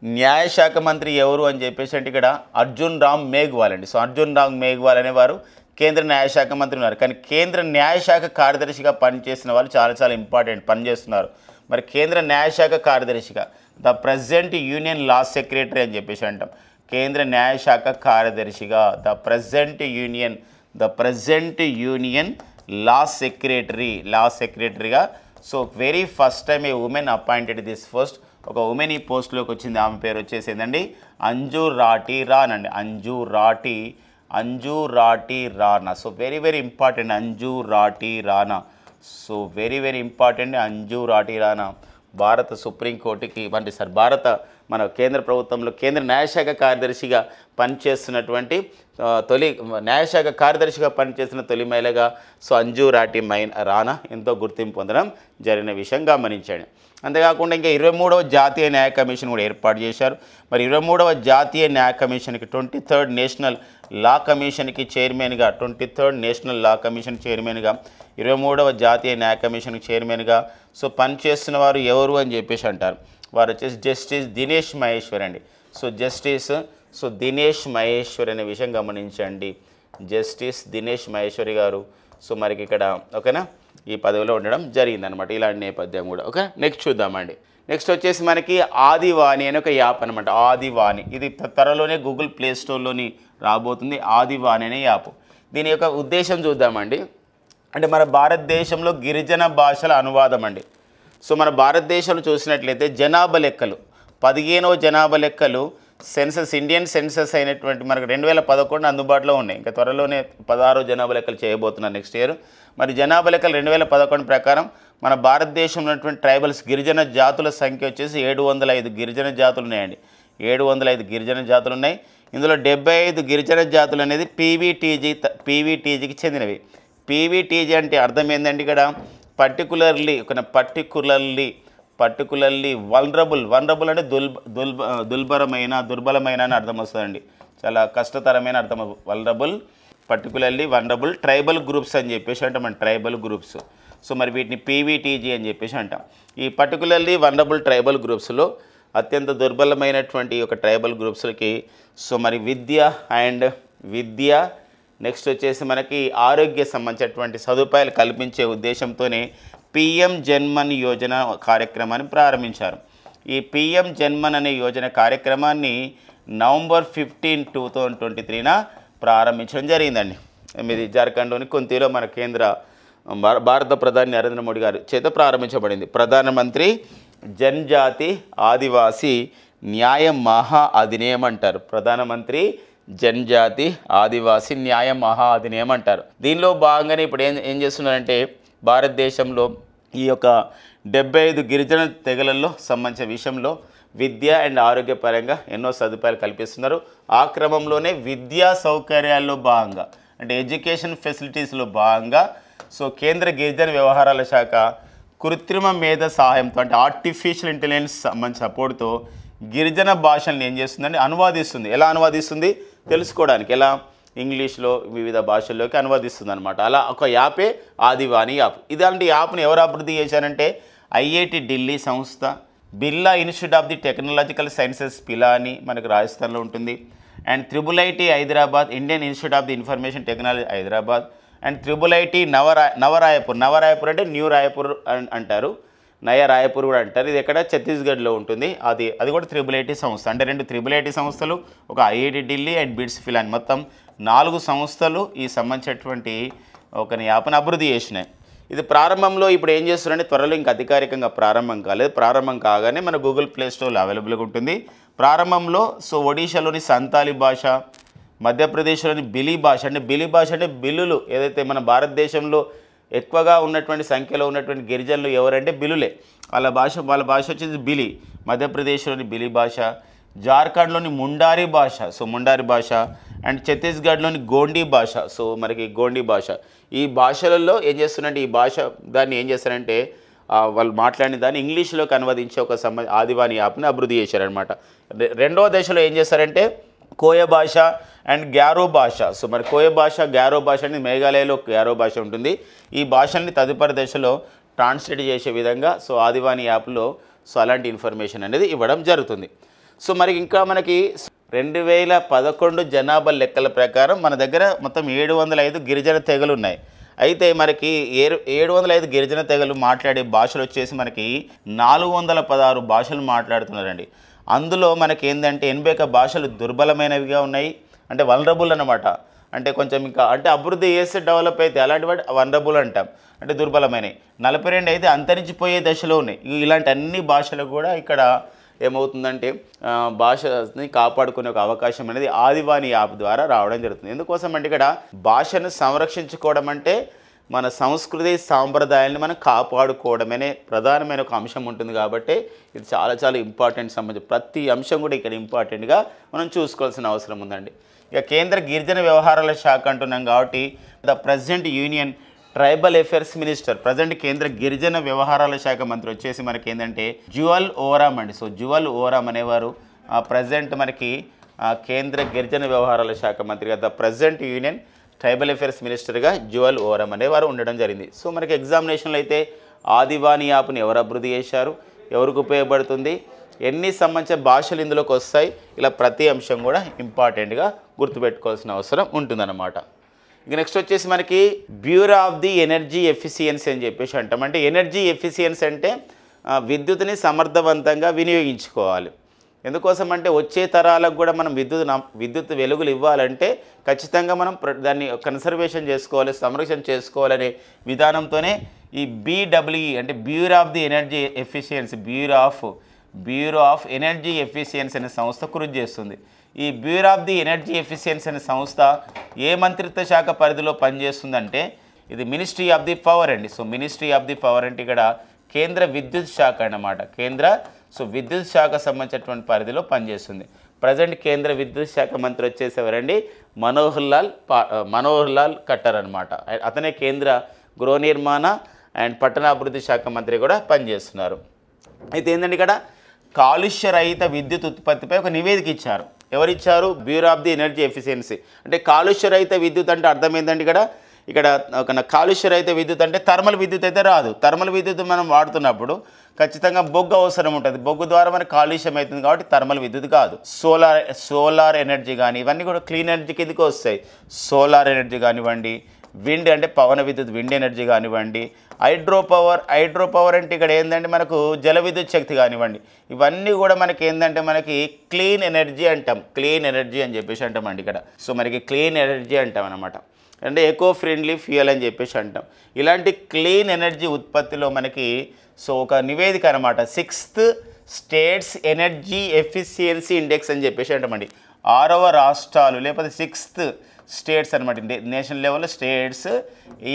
న్యాయశాఖ మంత్రి ఎవరు అని చెప్పేసి అంటే ఇక్కడ అర్జున్ రామ్ మేఘ్వాల్ అండి. సో అర్జున్ రామ్ మేఘ్వాల్ అనేవారు కేంద్ర న్యాయశాఖ మంత్రి ఉన్నారు. కానీ కేంద్ర న్యాయశాఖ కార్యదర్శిగా పనిచేసిన వాళ్ళు చాలా చాలా ఇంపార్టెంట్ పనిచేస్తున్నారు. మరి కేంద్ర న్యాయశాఖ కార్యదర్శిగా the president union law secretary అని చెప్పేసి అంటాం. కేంద్ర న్యాయశాఖ కార్యదర్శిగా ద ప్రెసిడెంట్ యూనియన్ లా సెక్రటరీగా. So very first time a woman appointed this post. ఒక ఉమెన్ ఈ పోస్ట్లోకి వచ్చింది. ఆమె పేరు వచ్చేసి ఏంటండి, అంజు రాఠీ రానండి. Anju Rathi Rana. So very very important Anju Rathi Rana. So very very important Anju Rathi Rana. భారత సుప్రీంకోర్టుకి భారత మన కేంద్ర ప్రభుత్వంలో కేంద్ర న్యాయశాఖ కార్యదర్శిగా పనిచేస్తున్నటువంటి తొలి మహిళగా సో అంజు రాఠీ రాణా ఎంతో గుర్తింపు పొందడం జరిగిన విషయం గమనించండి. అంతేకాకుండా ఇంకా 23వ జాతీయ న్యాయ కమిషన్ కూడా ఏర్పాటు చేశారు. మరి 23వ జాతీయ న్యాయ కమిషన్కి 23rd నేషనల్ లా కమిషన్కి చైర్మన్గా 23rd నేషనల్ లా కమిషన్ చైర్మన్గా 23వ జాతీయ న్యాయ కమిషన్కి చైర్మన్గా సో పనిచేస్తున్న వారు ఎవరు అని చెప్పేసి అంటారు. వారు వచ్చేసి జస్టిస్ దినేష్ మహేశ్వర్ అండి. సో దినేష్ మహేశ్వర్ అనే విషయం గమనించండి. జస్టిస్ దినేష్ మహేశ్వరి గారు సో మనకి ఇక్కడ ఓకేనా ఈ పదవిలో ఉండడం జరిగిందనమాట. ఇలాంటి నేపథ్యం కూడా ఓకే. నెక్స్ట్ చూద్దామండి. నెక్స్ట్ వచ్చేసి మనకి ఆదివాణి అనే ఒక యాప్ అనమాట. ఆదివాణి ఇది త్వరలోనే గూగుల్ ప్లే స్టోర్లోని రాబోతుంది. ఆదివాణి అనే యాప్. దీని యొక్క ఉద్దేశం చూద్దామండి. అంటే మన భారతదేశంలో గిరిజన భాషల అనువాదం అండి. సో మన భారతదేశంలో చూసినట్లయితే జనాభా లెక్కలు 15వ జనాభా లెక్కలు ఇండియన్ సెన్సస్ అయినటువంటి మనకు 2011 అందుబాటులో ఉన్నాయి. ఇంకా త్వరలోనే 16వ జనాభా లెక్కలు చేయబోతున్నారు నెక్స్ట్ ఇయర్. మరి జనాభా లెక్కలు 2011 ప్రకారం మన భారతదేశంలో ఉన్నటువంటి ట్రైబల్స్ గిరిజన జాతుల సంఖ్య వచ్చేసి 705 గిరిజన జాతులు ఉన్నాయండి. 705 గిరిజన జాతులు ఉన్నాయి. ఇందులో 75 గిరిజన జాతులు అనేది పీవీటీజీకి చెందినవి. పీవీటీజీ అంటే అర్థం ఏంటంటే ఇక్కడ పర్టికులర్లీ వల్నరబుల్ అంటే దుర్బలమైన అని అర్థం వస్తుందండి. చాలా కష్టతరమైన అర్థం. పర్టికులర్లీ వల్నరబుల్ ట్రైబల్ గ్రూప్స్ అని చెప్పేసి అంటాం. మన ట్రైబల్ గ్రూప్స్. సో మరి వీటిని పీవీటీజీ అని చెప్పేసి అంటాం. ఈ పర్టికులర్లీ వల్నరబుల్ ట్రైబల్ గ్రూప్స్లో అత్యంత దుర్బలమైనటువంటి ఒక ట్రైబల్ గ్రూప్స్కి సో మరి విద్య నెక్స్ట్ వచ్చేసి మనకి ఆరోగ్య సంబంధించినటువంటి సదుపాయాలు కల్పించే ఉద్దేశంతోనే పిఎం జన్మన్ యోజన కార్యక్రమాన్ని ప్రారంభించారు. ఈ పిఎం జన్మన్ అనే యోజన కార్యక్రమాన్ని నవంబర్ 15, 2023న ప్రారంభించడం జరిగిందండి. ఇది జార్ఖండ్లోని కుంతిలో మన భారత ప్రధాని నరేంద్ర మోడీ గారి చేత ప్రారంభించబడింది. ప్రధానమంత్రి జన్జాతి ఆదివాసీ న్యాయ మహా అధినియం అంటారు. ప్రధానమంత్రి జన్జాతి ఆదివాసీ న్యాయ మహా అధినియం అంటారు. దీనిలో భాగంగానే ఇప్పుడు ఏం చేస్తున్నారంటే భారతదేశంలో ఈ యొక్క 75 గిరిజన తెగలలో సంబంధించిన విషయంలో విద్య అండ్ ఆరోగ్యపరంగా ఎన్నో సదుపాయాలు కల్పిస్తున్నారు. ఆ క్రమంలోనే విద్యా సౌకర్యాల్లో భాగంగా అంటే ఎడ్యుకేషన్ ఫెసిలిటీస్లో భాగంగా సో కేంద్ర గిరిజన వ్యవహారాల శాఖ కృత్రిమ మేధ సహాయంతో అంటే ఆర్టిఫిషియల్ ఇంటెలిజెన్స్ సంబంధించిన సపోర్ట్తో గిరిజన భాషలను ఏం చేస్తుందంటే అనువాదిస్తుంది. ఎలా అనువాదిస్తుంది తెలుసుకోవడానికి ఎలా ఇంగ్లీష్లో వివిధ భాషల్లోకి అనువదిస్తుంది అనమాట. అలా ఒక యాపే ఆదివాణి యాప్. ఇలాంటి యాప్ను ఎవరు అభివృద్ధి చేశారంటే ఐఐటి ఢిల్లీ సంస్థ, Birla institute of the technological sciences Pilani మనకు రాజస్థాన్లో ఉంటుంది, and IIT Hyderabad, Indian institute of the information technology Hyderabad, and IIT Nava Raipur అంటే న్యూ రాయపూర్ అంటారు, నయా రాయపూర్ కూడా అంటారు. ఇది ఎక్కడ ఛత్తీస్గఢ్లో ఉంటుంది. అది కూడా ఐఐటి సంస్థ. అంటే 2 ఐఐటి సంస్థలు, ఒక ఐఐటి ఢిల్లీ అండ్ బిట్స్ ఫిలాన్, మొత్తం 4 సంస్థలు ఈ సంబంధించినటువంటి ఒక యాప్ను అభివృద్ధి చేసినాయి. ఇది ప్రారంభంలో ఇప్పుడు ఏం చేస్తున్నారంటే త్వరలో ఇంకా అధికారికంగా ప్రారంభం కాలేదు. ప్రారంభం కాగానే మన గూగుల్ ప్లే స్టోర్లో అవైలబుల్గా ఉంటుంది. ప్రారంభంలో సో ఒడిశాలోని సంతాలి భాష, మధ్యప్రదేశ్లోని బిలి భాష అంటే బిల్లులు ఏదైతే మన భారతదేశంలో ఎక్కువగా ఉన్నటువంటి సంఖ్యలో ఉన్నటువంటి గిరిజనులు ఎవరంటే బిలులే. వాళ్ళ భాష వచ్చేసి బిలి. మధ్యప్రదేశ్లోని బిలి భాష, జార్ఖండ్లోని ముండారి భాష, సో ముండారి భాష, అండ్ ఛత్తీస్గఢ్లోని గోండీ భాష, సో మనకి గోండీ భాష. ఈ భాషలలో ఏం చేస్తున్నారంటే ఈ భాష దాన్ని ఏం చేస్తారంటే వాళ్ళు మాట్లాడిన దాన్ని ఇంగ్లీష్లోకి అనువదించే ఒక ఆదివాని యాప్ని అభివృద్ధి చేశారనమాట. రెండవ దశలో ఏం చేస్తారంటే కోయ భాష అండ్ గ్యారో భాష. సో మరి కోయ భాష, గ్యారో భాష అనేది మేఘాలయలో గ్యారో భాష ఉంటుంది. ఈ భాషల్ని తదుపరి దశలో ట్రాన్స్లేట్ చేసే విధంగా సో ఆదివాని యాప్లో సో అలాంటి ఇన్ఫర్మేషన్ అనేది ఇవ్వడం జరుగుతుంది. సో మరి ఇంకా మనకి 2011 జనాభా లెక్కల ప్రకారం మన దగ్గర మొత్తం 705 గిరిజన తెగలు ఉన్నాయి. అయితే మనకి 705 గిరిజన తెగలు మాట్లాడే భాషలు వచ్చేసి మనకి 416 భాషలు మాట్లాడుతున్నారండి. అందులో మనకి ఏంటంటే 81 భాషలు దుర్బలమైనవిగా ఉన్నాయి, అంటే వల్నరబుల్ అన్నమాట. అంటే కొంచెం ఇంకా అంటే అభివృద్ధి చేస్తే డెవలప్ అయితే అలాంటి వాటి వల్నరబుల్ అంటాం, అంటే దుర్బలమైనవి. 42 అయితే అంతరించిపోయే దశలో ఉన్నాయి. ఇలాంటి అన్ని భాషలు కూడా ఇక్కడ ఏమవుతుందంటే భాషని కాపాడుకునే ఒక అవకాశం అనేది ఆదివాణి యాప్ ద్వారా రావడం జరుగుతుంది. ఎందుకోసం అంటే ఇక్కడ భాషను సంరక్షించుకోవడం అంటే మన సంస్కృతి సాంప్రదాయాన్ని మనం కాపాడుకోవడమనే ప్రధానమైన ఒక అంశం ఉంటుంది. కాబట్టి ఇది చాలా చాలా ఇంపార్టెంట్ సంబంధించి ప్రతి అంశం కూడా ఇక్కడ ఇంపార్టెంట్గా మనం చూసుకోవాల్సిన అవసరం ఉందండి. ఇక కేంద్ర గిరిజన వ్యవహారాల శాఖ అంటున్నాం కాబట్టి the president union tribal affairs minister, present కేంద్ర గిరిజన వ్యవహారాల శాఖ మంత్రి వచ్చేసి మనకి ఏంటంటే జ్యువల్ ఓరామ్ అండి. సో జ్యువల్ ఓరామ్ అనేవారు ప్రజెంట్ మనకి కేంద్ర గిరిజన వ్యవహారాల శాఖ మంత్రిగా the president union tribal affairs మినిస్టర్గా జ్యువల్ ఓరామ్ అనేవారు ఉండడం జరిగింది. సో మనకి ఎగ్జామినేషన్లో అయితే ఆదివాణి యాప్ని ఎవరు అభివృద్ధి చేశారు, ఎవరికి ఉపయోగపడుతుంది, ఎన్ని సంబంధించిన భాషలు ఇందులోకి వస్తాయి, ఇలా ప్రతి అంశం కూడా ఇంపార్టెంట్గా గుర్తుపెట్టుకోవాల్సిన అవసరం ఉంటుందన్నమాట. ఇక నెక్స్ట్ వచ్చేసి మనకి bureau of the energy efficiency అని చెప్పేసి అంటాం. అంటే ఎనర్జీ ఎఫిషియన్సీ అంటే విద్యుత్ని సమర్థవంతంగా వినియోగించుకోవాలి. ఎందుకోసం అంటే వచ్చే తరాలకు కూడా మనం విద్యుత్ వెలుగులు ఇవ్వాలంటే ఖచ్చితంగా మనం దాన్ని కన్సర్వేషన్ చేసుకోవాలి, సంరక్షణ చేసుకోవాలనే విధానంతోనే ఈ BEE అంటే bureau of the energy efficiency bureau of energy efficiency అనే సంస్థ కృషి చేస్తుంది. ఈ bureau of the energy efficiency అనే సంస్థ ఏ మంత్రిత్వ శాఖ పరిధిలో పనిచేస్తుందంటే ఇది మినిస్ట్రీ ఆఫ్ ది పవర్ అండి. So ministry of the power అంటే ఇక్కడ కేంద్ర విద్యుత్ శాఖ అన్నమాట. విద్యుత్ శాఖ సంబంధించినటువంటి పరిధిలో పనిచేస్తుంది. ప్రజెంట్ కేంద్ర విద్యుత్ శాఖ మంత్రి వచ్చేసేవారండి మనోహర్ లాల్ ఖట్టర్ అనమాట. అతనే కేంద్ర గృహ నిర్మాణ అండ్ పట్టణాభివృద్ధి శాఖ మంత్రి కూడా పనిచేస్తున్నారు. అయితే ఏంటంటే ఇక్కడ కాలుష్య రహిత విద్యుత్ ఉత్పత్తిపై ఒక నివేదిక ఇచ్చారు. ఎవరిచ్చారు? Bureau of the energy efficiency. అంటే కాలుష్య రహిత విద్యుత్ అంటే అర్థం ఏంటంటే ఇక్కడ ఒక కాలుష్య రహిత విద్యుత్ అంటే థర్మల్ విద్యుత్ అయితే రాదు. థర్మల్ విద్యుత్ మనం వాడుతున్నప్పుడు ఖచ్చితంగా బొగ్గు అవసరం ఉంటుంది. బొగ్గు ద్వారా మనకు కాలుష్యం అవుతుంది కాబట్టి థర్మల్ విద్యుత్ కాదు. సోలార్ ఎనర్జీ కానీ ఇవన్నీ కూడా క్లీన్ ఎనర్జీ కిందకి వస్తాయి. సోలార్ ఎనర్జీ కానివ్వండి, విండ్ అంటే పవన విద్యుత్ విండ్ ఎనర్జీ కానివ్వండి, హైడ్రో పవర్ అంటే ఇక్కడ ఏంటంటే మనకు జల విద్యుత్ శక్తి కానివ్వండి, ఇవన్నీ కూడా మనకి ఏంటంటే మనకి క్లీన్ ఎనర్జీ అంటాం. క్లీన్ ఎనర్జీ అని చెప్పేసి అంటామండి ఇక్కడ. సో మనకి క్లీన్ ఎనర్జీ అంటాం అనమాట. అంటే ఎకో ఫ్రెండ్లీ ఫ్యూయల్ అని చెప్పేసి అంటాం. ఇలాంటి క్లీన్ ఎనర్జీ ఉత్పత్తిలో మనకి సో ఒక నివేదిక అనమాట 6th states energy efficiency index అని చెప్పేసి అంటామండి. 6వ రాష్ట్రాలు లేకపోతే 6th స్టేట్స్ అనమాట. నేషనల్ లెవెల్లో స్టేట్స్ ఈ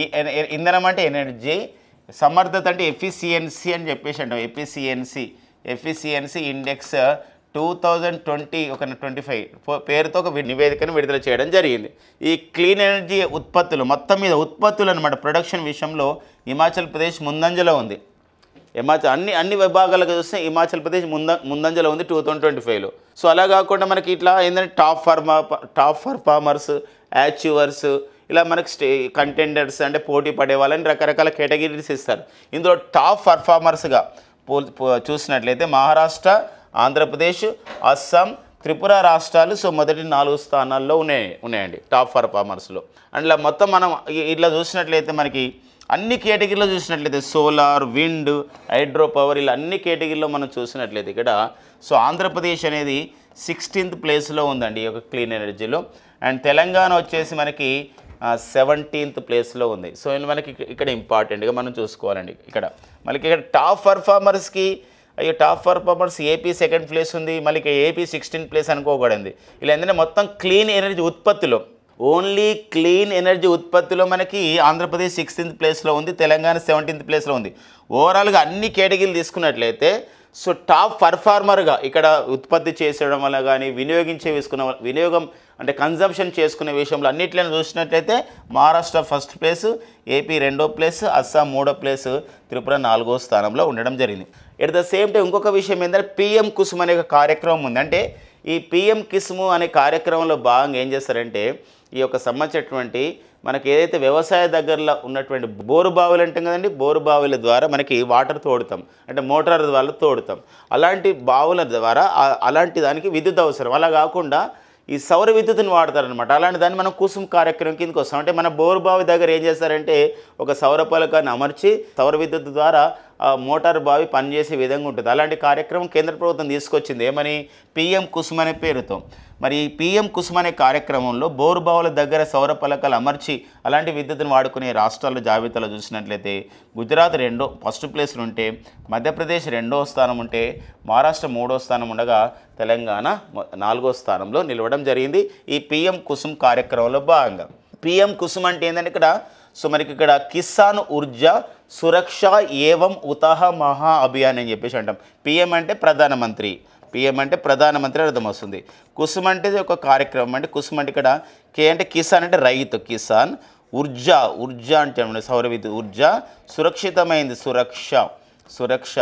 ఇంధనం అంటే ఎనర్జీ, సమర్థత అంటే ఎఫిషియన్సీ అని చెప్పేసి అంటాం. ఎఫిషియన్సీ ఇండెక్స్ 2025 పేరుతో ఒక నివేదికను విడుదల చేయడం జరిగింది. ఈ క్లీన్ ఎనర్జీ ఉత్పత్తులు మొత్తం మీద ఉత్పత్తులు అనమాట ప్రొడక్షన్ విషయంలో హిమాచల్ ప్రదేశ్ ముందంజలో ఉంది. అన్ని విభాగాలకు చూస్తే హిమాచల్ ప్రదేశ్ ముందంజలో ఉంది 2025లో. సో అలా కాకుండా మనకి ఇట్లా ఏంటంటే టాప్ పర్ఫార్మర్స్, అచీవర్స్, ఇలా మనకి కంటెండర్స్ అంటే పోటీ పడే వాళ్ళని రకరకాల కేటగిరీస్ ఇస్తారు. ఇందులో టాప్ పర్ఫార్మర్స్గా చూసినట్లయితే మహారాష్ట్ర, ఆంధ్రప్రదేశ్, అస్సాం, త్రిపుర రాష్ట్రాలు సో మొదటి 4 స్థానాల్లో ఉన్నాయండి టాప్ పర్ఫార్మర్స్లో. అందులో మొత్తం మనం ఇట్లా చూసినట్లయితే మనకి అన్ని కేటగిరీలో చూసినట్లయితే సోలార్, విండ్, హైడ్రో పవర్ ఇలా అన్ని కేటగిరీలో మనం చూసినట్లయితే ఇక్కడ సో ఆంధ్రప్రదేశ్ అనేది 16th ప్లేస్లో ఉందండి ఈ యొక్క క్లీన్ ఎనర్జీలో. అండ్ తెలంగాణ వచ్చేసి మనకి 17th ప్లేస్లో ఉంది. సో మనకి ఇక్కడ ఇంపార్టెంట్గా మనం చూసుకోవాలండి. మనకి ఇక్కడ top performers AP 2nd place ఉంది, మళ్ళీ ఏపీ 16th ప్లేస్ అనుకోకూడదు. ఇలా ఏంటంటే మొత్తం క్లీన్ ఎనర్జీ ఉత్పత్తిలో ఓన్లీ క్లీన్ ఎనర్జీ ఉత్పత్తిలో మనకి ఆంధ్రప్రదేశ్ 16th ప్లేస్లో ఉంది, తెలంగాణ 17th ప్లేస్లో ఉంది. ఓవరాల్గా అన్ని కేటగిరీలు తీసుకున్నట్లయితే సో టాప్ పర్ఫార్మర్గా ఇక్కడ ఉత్పత్తి చేసేయడం వల్ల కానీ వినియోగం అంటే కన్జంప్షన్ చేసుకునే విషయంలో అన్నిట్లను చూసినట్లయితే మహారాష్ట్ర 1st ప్లేస్, ఏపీ 2వ ప్లేస్, అస్సాం 3వ ప్లేస్, త్రిపుర 4వ స్థానంలో ఉండడం జరిగింది. ఎట్ ద సేమ్ టైం ఇంకొక విషయం ఏంటంటే PM కుసుమ్ అనే కార్యక్రమం ఉంది. అంటే ఈ PM కుసుమ్ అనే కార్యక్రమంలో భాగంగా ఏం చేస్తారంటే ఈ యొక్క సంబంధించినటువంటి మనకి ఏదైతే వ్యవసాయ దగ్గరలో ఉన్నటువంటి బోరు బావులు అంటాం కదండి, బోరు బావుల ద్వారా మనకి వాటర్ తోడుతాం, అంటే మోటార్ ద్వారా తోడుతాం. అలాంటి బావుల ద్వారా అలాంటి దానికి విద్యుత్ అవసరం. అలా కాకుండా ఈ సౌర విద్యుత్తుని వాడతారనమాట. అలాంటి దాన్ని మనం కుసుమ్ కార్యక్రమం కిందకి వస్తాం. అంటే మన బోరు బావి దగ్గర ఏం చేస్తారంటే ఒక సౌర పలకాన్ని అమర్చి సౌర విద్యుత్ ద్వారా మోటార్ బావి పనిచేసే విధంగా ఉంటుంది. అలాంటి కార్యక్రమం కేంద్ర ప్రభుత్వం తీసుకొచ్చింది. ఏమని? పిఎం కుసుమ్ అనే పేరుతో. మరి ఈ పిఎం కుసుమ్ అనే కార్యక్రమంలో బోరు బావుల దగ్గర సౌర పలకాలు అమర్చి అలాంటి విద్యుత్తును వాడుకునే రాష్ట్రాల జాబితాలో చూసినట్లయితే గుజరాత్ ఫస్ట్ ప్లేస్లో ఉంటే, మధ్యప్రదేశ్ 2వ స్థానం ఉంటే, మహారాష్ట్ర 3వ స్థానం ఉండగా తెలంగాణ 4వ స్థానంలో నిలవడం జరిగింది ఈ పిఎం కుసుమ్ కార్యక్రమంలో భాగంగా. పిఎం కుసుమ్ అంటే ఏంటంటే ఇక్కడ కిసాన్ ఊర్జా సురక్ష ఏవం ఉతహ మహా అభియాన్ అని చెప్పేసి అంటాం. పిఎం అంటే ప్రధానమంత్రి, పిఎం అంటే ప్రధానమంత్రి అర్థం వస్తుంది. కుసుమ్ అంటే ఒక కార్యక్రమం. అంటే కుసుమ్ అంటే ఇక్కడ కే అంటే కిసాన్ అంటే రైతు, కిసాన్, ఊర్జా అంటే సౌర విద్యుత్, ఊర్జా సురక్షితమైంది, సురక్ష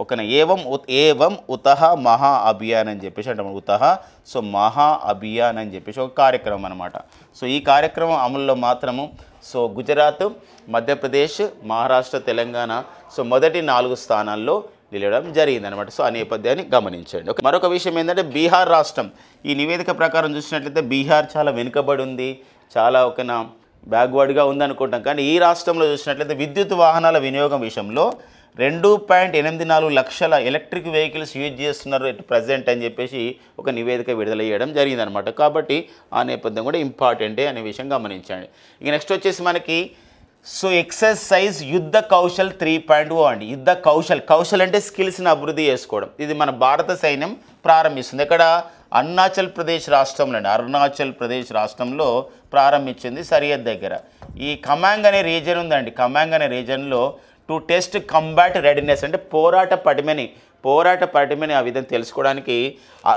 ఒక ఏవం ఉతహ మహా అభియాన్ అని చెప్పేసి అంటాం. ఉతహ సో మహా అభియాన్ అని చెప్పేసి ఒక కార్యక్రమం అనమాట. సో ఈ కార్యక్రమం అమలులో మాత్రము సో గుజరాత్, మధ్యప్రదేశ్, మహారాష్ట్ర, తెలంగాణ సో మొదటి 4 స్థానాల్లో నిలవడం జరిగిందనమాట. సో ఆ నేపథ్యాన్ని గమనించండి. మరొక విషయం ఏంటంటే బీహార్ రాష్ట్రం. ఈ నివేదిక ప్రకారం చూసినట్లయితే బీహార్ చాలా వెనుకబడి ఉంది, చాలా బ్యాక్వర్డ్గా ఉందనుకుంటాం. కానీ ఈ రాష్ట్రంలో చూసినట్లయితే విద్యుత్ వాహనాల వినియోగం విషయంలో 2.84 లక్షల ఎలక్ట్రిక్ వెహికల్స్ యూజ్ చేస్తున్నారు ప్రజెంట్ అని చెప్పేసి ఒక నివేదిక విడుదల చేయడం జరిగిందనమాట. కాబట్టి ఆ నేపథ్యం కూడా ఇంపార్టెంటే అనే విషయం గమనించండి. ఇక నెక్స్ట్ వచ్చేసి మనకి సో ఎక్సర్సైజ్ యుద్ధ కౌశల్ 3.0 అండి. యుద్ధ కౌశల్ అంటే స్కిల్స్ని అభివృద్ధి చేసుకోవడం. ఇది మన భారత సైన్యం ప్రారంభిస్తుంది. ఇక్కడ అరుణాచల్ ప్రదేశ్ రాష్ట్రంలో ప్రారంభించింది సరిహద్దు దగ్గర. ఈ కమాంగ్ అనే రీజన్ ఉందండి. కమాంగ్ అనే రీజన్లో టు టెస్ట్ కంబాట్ రెడీనెస్ అంటే పోరాట పటిమని ఆ విధంగా తెలుసుకోవడానికి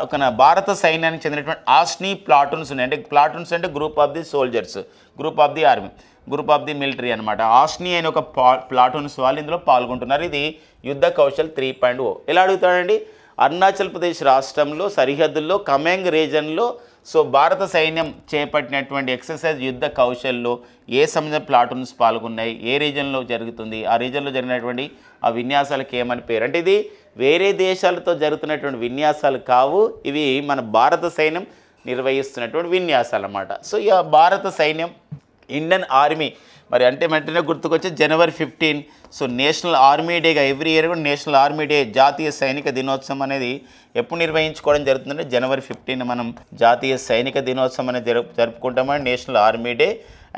ఒక భారత సైన్యానికి చెందినటువంటి ఆస్ని ప్లాటూన్స్ ఉన్నాయి. అంటే ప్లాటూన్స్ అంటే group of the soldiers, group of the army, group of the military అనమాట. ఆస్ని అనే ఒక ప్లాటూన్స్ వాళ్ళు ఇందులో పాల్గొంటున్నారు. ఇది యుద్ధ కౌశల్ 3.0. ఎలా అడుగుతాడండి? అరుణాచల్ ప్రదేశ్ రాష్ట్రంలో సరిహద్దుల్లో కమాంగ్ రీజన్లో సో భారత సైన్యం చేపట్టినటువంటి ఎక్సర్సైజ్ యుద్ధ కౌశల్లో ఏ సంబంధించిన ప్లాటూన్స్ పాల్గొన్నాయి, ఏ రీజన్లో జరుగుతుంది, ఆ రీజన్లో జరిగినటువంటి ఆ విన్యాసాలకు ఏమని పేరు. అంటే ఇది వేరే దేశాలతో జరుగుతున్నటువంటి విన్యాసాలు కావు, ఇవి మన భారత సైన్యం నిర్వహిస్తున్నటువంటి విన్యాసాలు అన్నమాట. సో ఇక భారత సైన్యం ఇండియన్ ఆర్మీ మరి అంటే వెంటనే గుర్తుకొచ్చే జనవరి 15 సో నేషనల్ ఆర్మీ డేగా ఎవ్రీ ఇయర్ కూడా నేషనల్ ఆర్మీ డే జాతీయ సైనిక దినోత్సవం అనేది ఎప్పుడు నిర్వహించుకోవడం జరుగుతుందంటే జనవరి 15 మనం జాతీయ సైనిక దినోత్సవం అనేది జరుపుకుంటామని national army day.